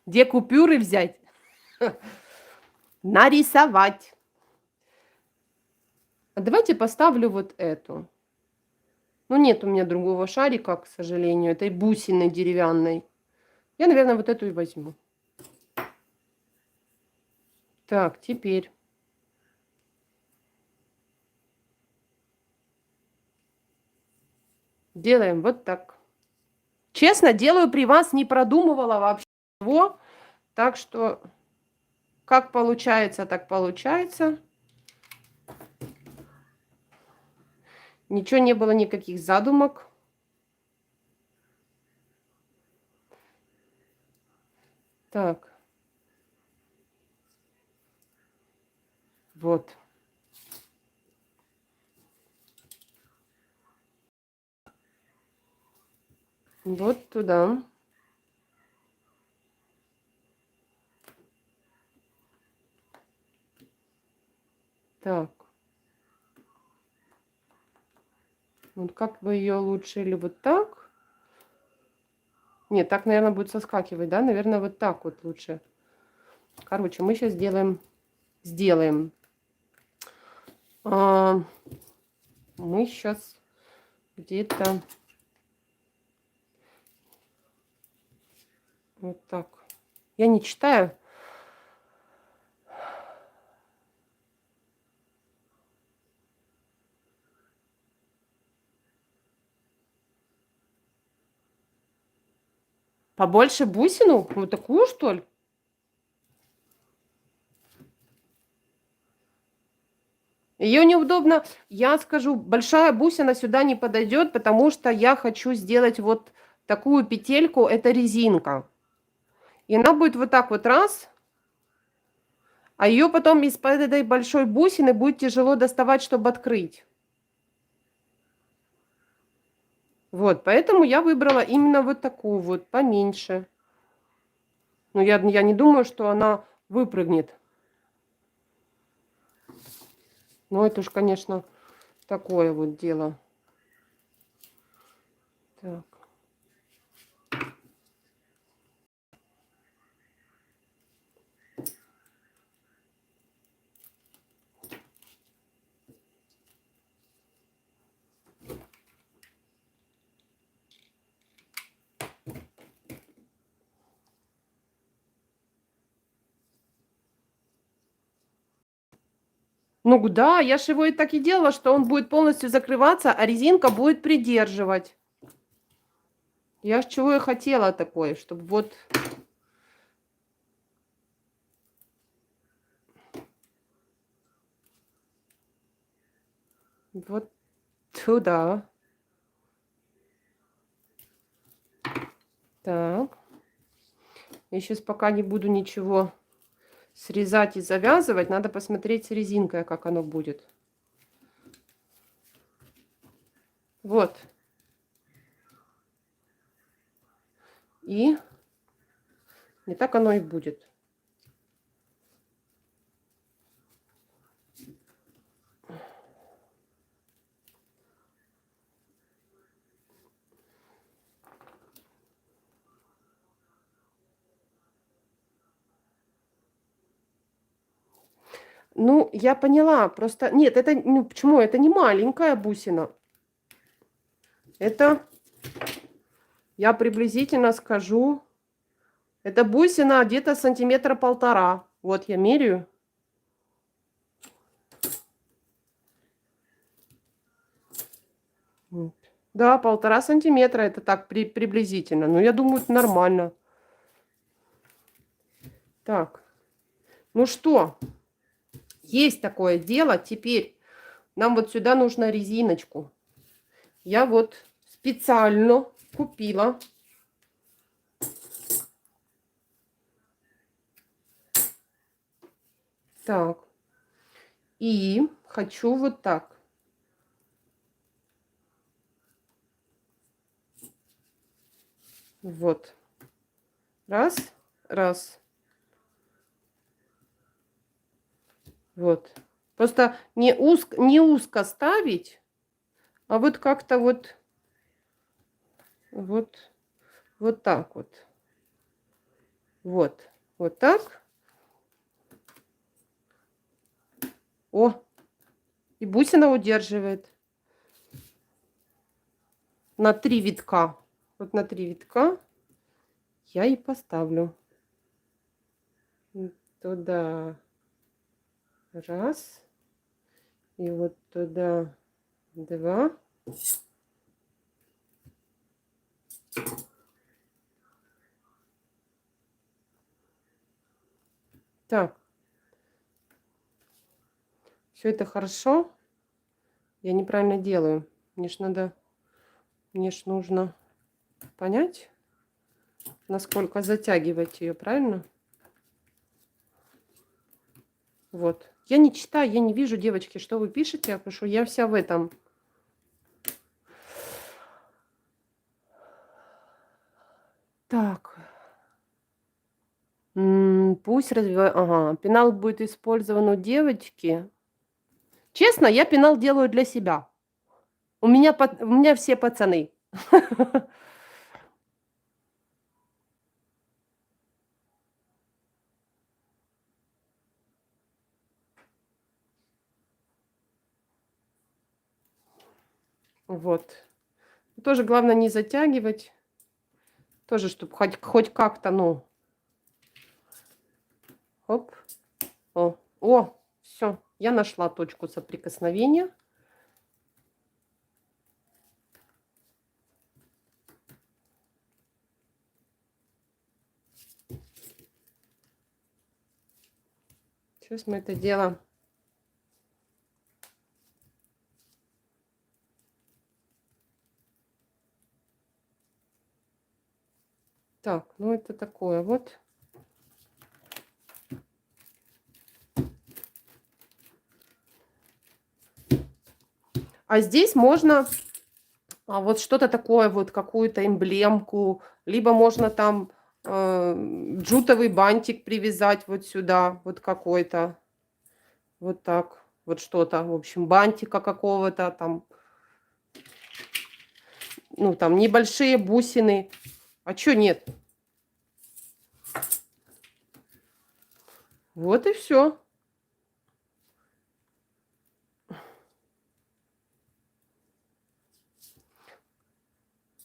A: Где купюры взять? Нарисовать. А давайте поставлю вот эту. Ну, нет у меня другого шарика, к сожалению, этой бусины деревянной. Я, наверное, вот эту и возьму. Так, теперь. Делаем вот так. Честно, делаю при вас, не продумывала вообще его. Так что, как получается, так получается. Ничего не было, никаких задумок. Так. Вот. Вот туда. Так. Вот как бы ее лучше или вот так? Нет, так, наверное, будет соскакивать, да? Наверное, вот так вот лучше. Короче, мы сейчас сделаем. Мы сейчас где-то вот так. Я не читаю. Побольше бусину? Вот такую, что ли? Ее неудобно, я скажу, большая бусина сюда не подойдет, потому что я хочу сделать вот такую петельку, это резинка. И она будет вот так вот раз, а ее потом из-под этой большой бусины будет тяжело доставать, чтобы открыть. Вот, поэтому я выбрала именно вот такую вот, поменьше. Но я не думаю, что она выпрыгнет. Но это уж, конечно, такое вот дело. Так. Ну да, я ж его и так и делала, что он будет полностью закрываться, а резинка будет придерживать. Я ж чего и хотела такое, чтобы вот... Вот туда. Так. Я сейчас пока не буду ничего срезать и завязывать. Надо посмотреть с резинкой, как оно будет. Вот. И не так оно и будет. Ну, я поняла. Просто нет, это ну, почему? Это не маленькая бусина. Это я приблизительно скажу. Это бусина где-то сантиметра 1,5. Вот я меряю. Вот. Да, 1,5 сантиметра. Это так приблизительно. Но я думаю, это нормально. Так. Ну что? Есть такое дело. Теперь нам вот сюда нужно резиночку. Я вот специально купила. Так. И хочу вот так. Вот. Раз, раз. Вот. Просто не узко ставить, а вот как-то вот, вот так вот. Вот. Вот так. О, и бусина удерживает. На 3 витка. Вот на 3 витка я и поставлю. Туда раз. И вот туда 2. Так. Все это хорошо. Я неправильно делаю. Мне ж нужно понять, насколько затягивать ее, правильно? Вот. Я не читаю, я не вижу, девочки, что вы пишете. Я пишу, я вся в этом. Так. Пусть развивает. Ага. Пенал будет использован у девочки. Честно, я пенал делаю для себя. У меня все пацаны. Вот. Тоже главное не затягивать. Тоже, чтобы хоть как-то, ну, оп, о, все, я нашла точку соприкосновения. Сейчас мы это дело так, ну это такое вот. А здесь можно вот что-то такое, вот какую-то эмблемку, либо можно там джутовый бантик привязать вот сюда, вот какой-то, вот так, вот что-то, в общем, бантика какого-то там, ну там небольшие бусины, а чё нет? Вот и все.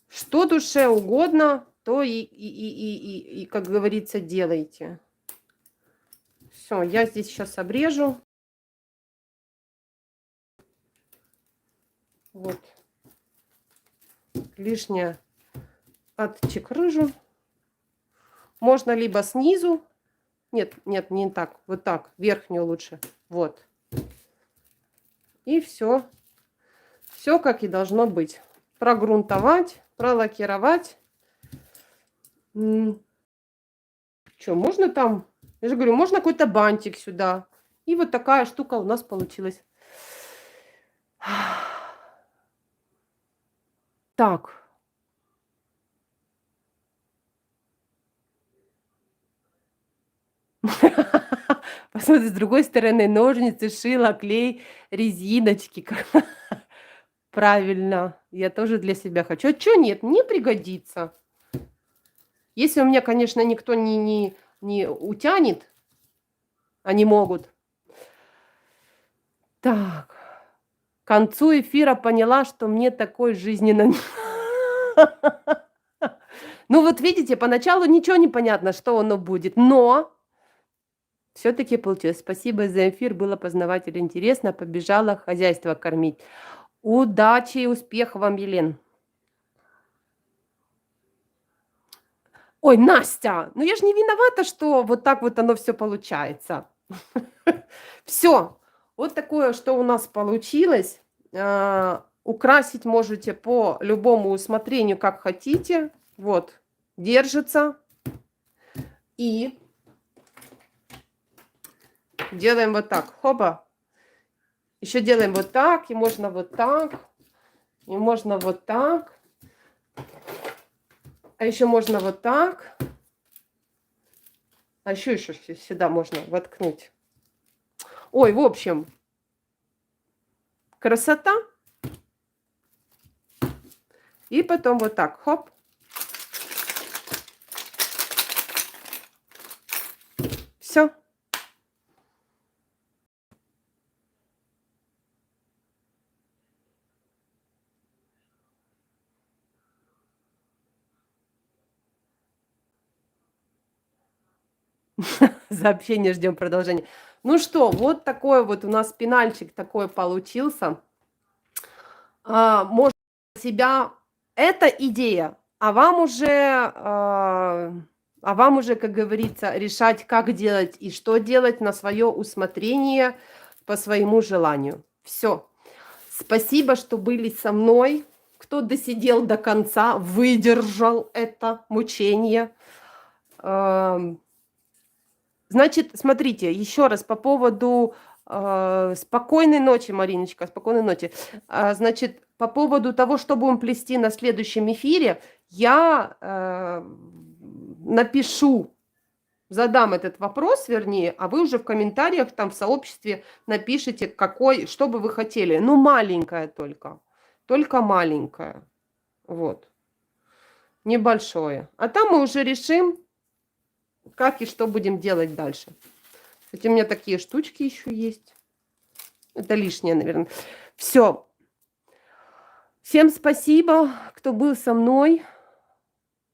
A: Что душе угодно, то и, как говорится, делайте. Все, я здесь сейчас обрежу. Вот. Лишнее отчекрыжу. Можно либо снизу. Нет, нет, не так. Вот так. Верхнюю лучше. Вот. И все. Все как и должно быть. Прогрунтовать, пролакировать. Что, можно там? Я же говорю, можно какой-то бантик сюда. И вот такая штука у нас получилась. Так. Посмотри, с другой стороны ножницы, шила, клей, резиночки. Правильно. Я тоже для себя хочу. А чё нет? Мне пригодится. Если у меня, конечно, никто не утянет, они могут. Так. К концу эфира поняла, что мне такой жизненно... Ну вот видите, поначалу ничего не понятно, что оно будет, но все-таки получилось. Спасибо за эфир, было познавательно, интересно. Побежала хозяйство кормить. Удачи и успехов вам, Елен. Ой, Настя, ну я же не виновата, что вот так вот оно все получается. Все, вот такое, что у нас получилось. Украсить можете по любому усмотрению, как хотите. Вот, держится. И делаем вот так. Хоба. Еще делаем вот так, и можно вот так, и можно вот так. А еще можно вот так. А еще сюда можно воткнуть. Ой, в общем, красота. И потом вот так, хоп. Все. Сообщение, ждем продолжения. Ну что, вот такой вот у нас пенальчик такой получился. Может себя... Это идея, а вам уже, как говорится, решать, как делать и что делать на свое усмотрение, по своему желанию. Все. Спасибо, что были со мной. Кто досидел до конца, выдержал это мучение. Значит, смотрите, еще раз по поводу спокойной ночи, Мариночка, спокойной ночи. Значит, по поводу того, что будем плести на следующем эфире, я напишу, задам этот вопрос, вернее, а вы уже в комментариях там в сообществе напишите, что бы вы хотели. Ну, маленькое только маленькое. Вот. Небольшое. А там мы уже решим, как и что будем делать дальше. Кстати, у меня такие штучки еще есть. Это лишнее, наверное. Все. Всем спасибо, кто был со мной.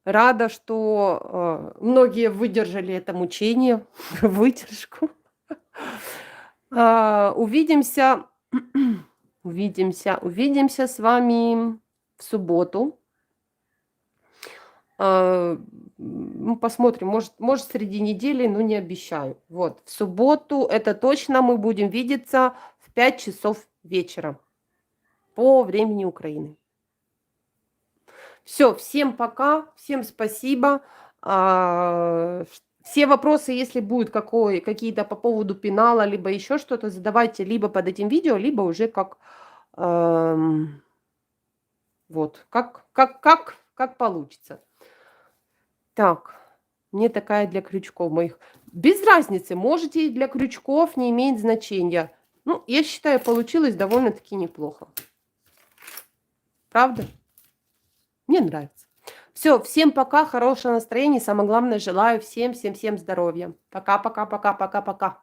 A: Рада, что многие выдержали это мучение, выдержку. Увидимся, увидимся с вами в субботу. Ну, посмотрим, может среди недели, но не обещаю. Вот, в субботу, это точно, мы будем видеться в 5 часов вечера по времени Украины. Все, всем пока, всем спасибо. Все вопросы, если будут какие-то по поводу пенала, либо еще что-то, задавайте либо под этим видео, либо уже как вот, как получится. Так, не такая для крючков моих. Без разницы, можете и для крючков, не имеет значения. Ну, я считаю, получилось довольно-таки неплохо. Правда? Мне нравится. Все, всем пока, хорошего настроения. Самое главное, желаю всем здоровья. Пока-пока-пока-пока-пока.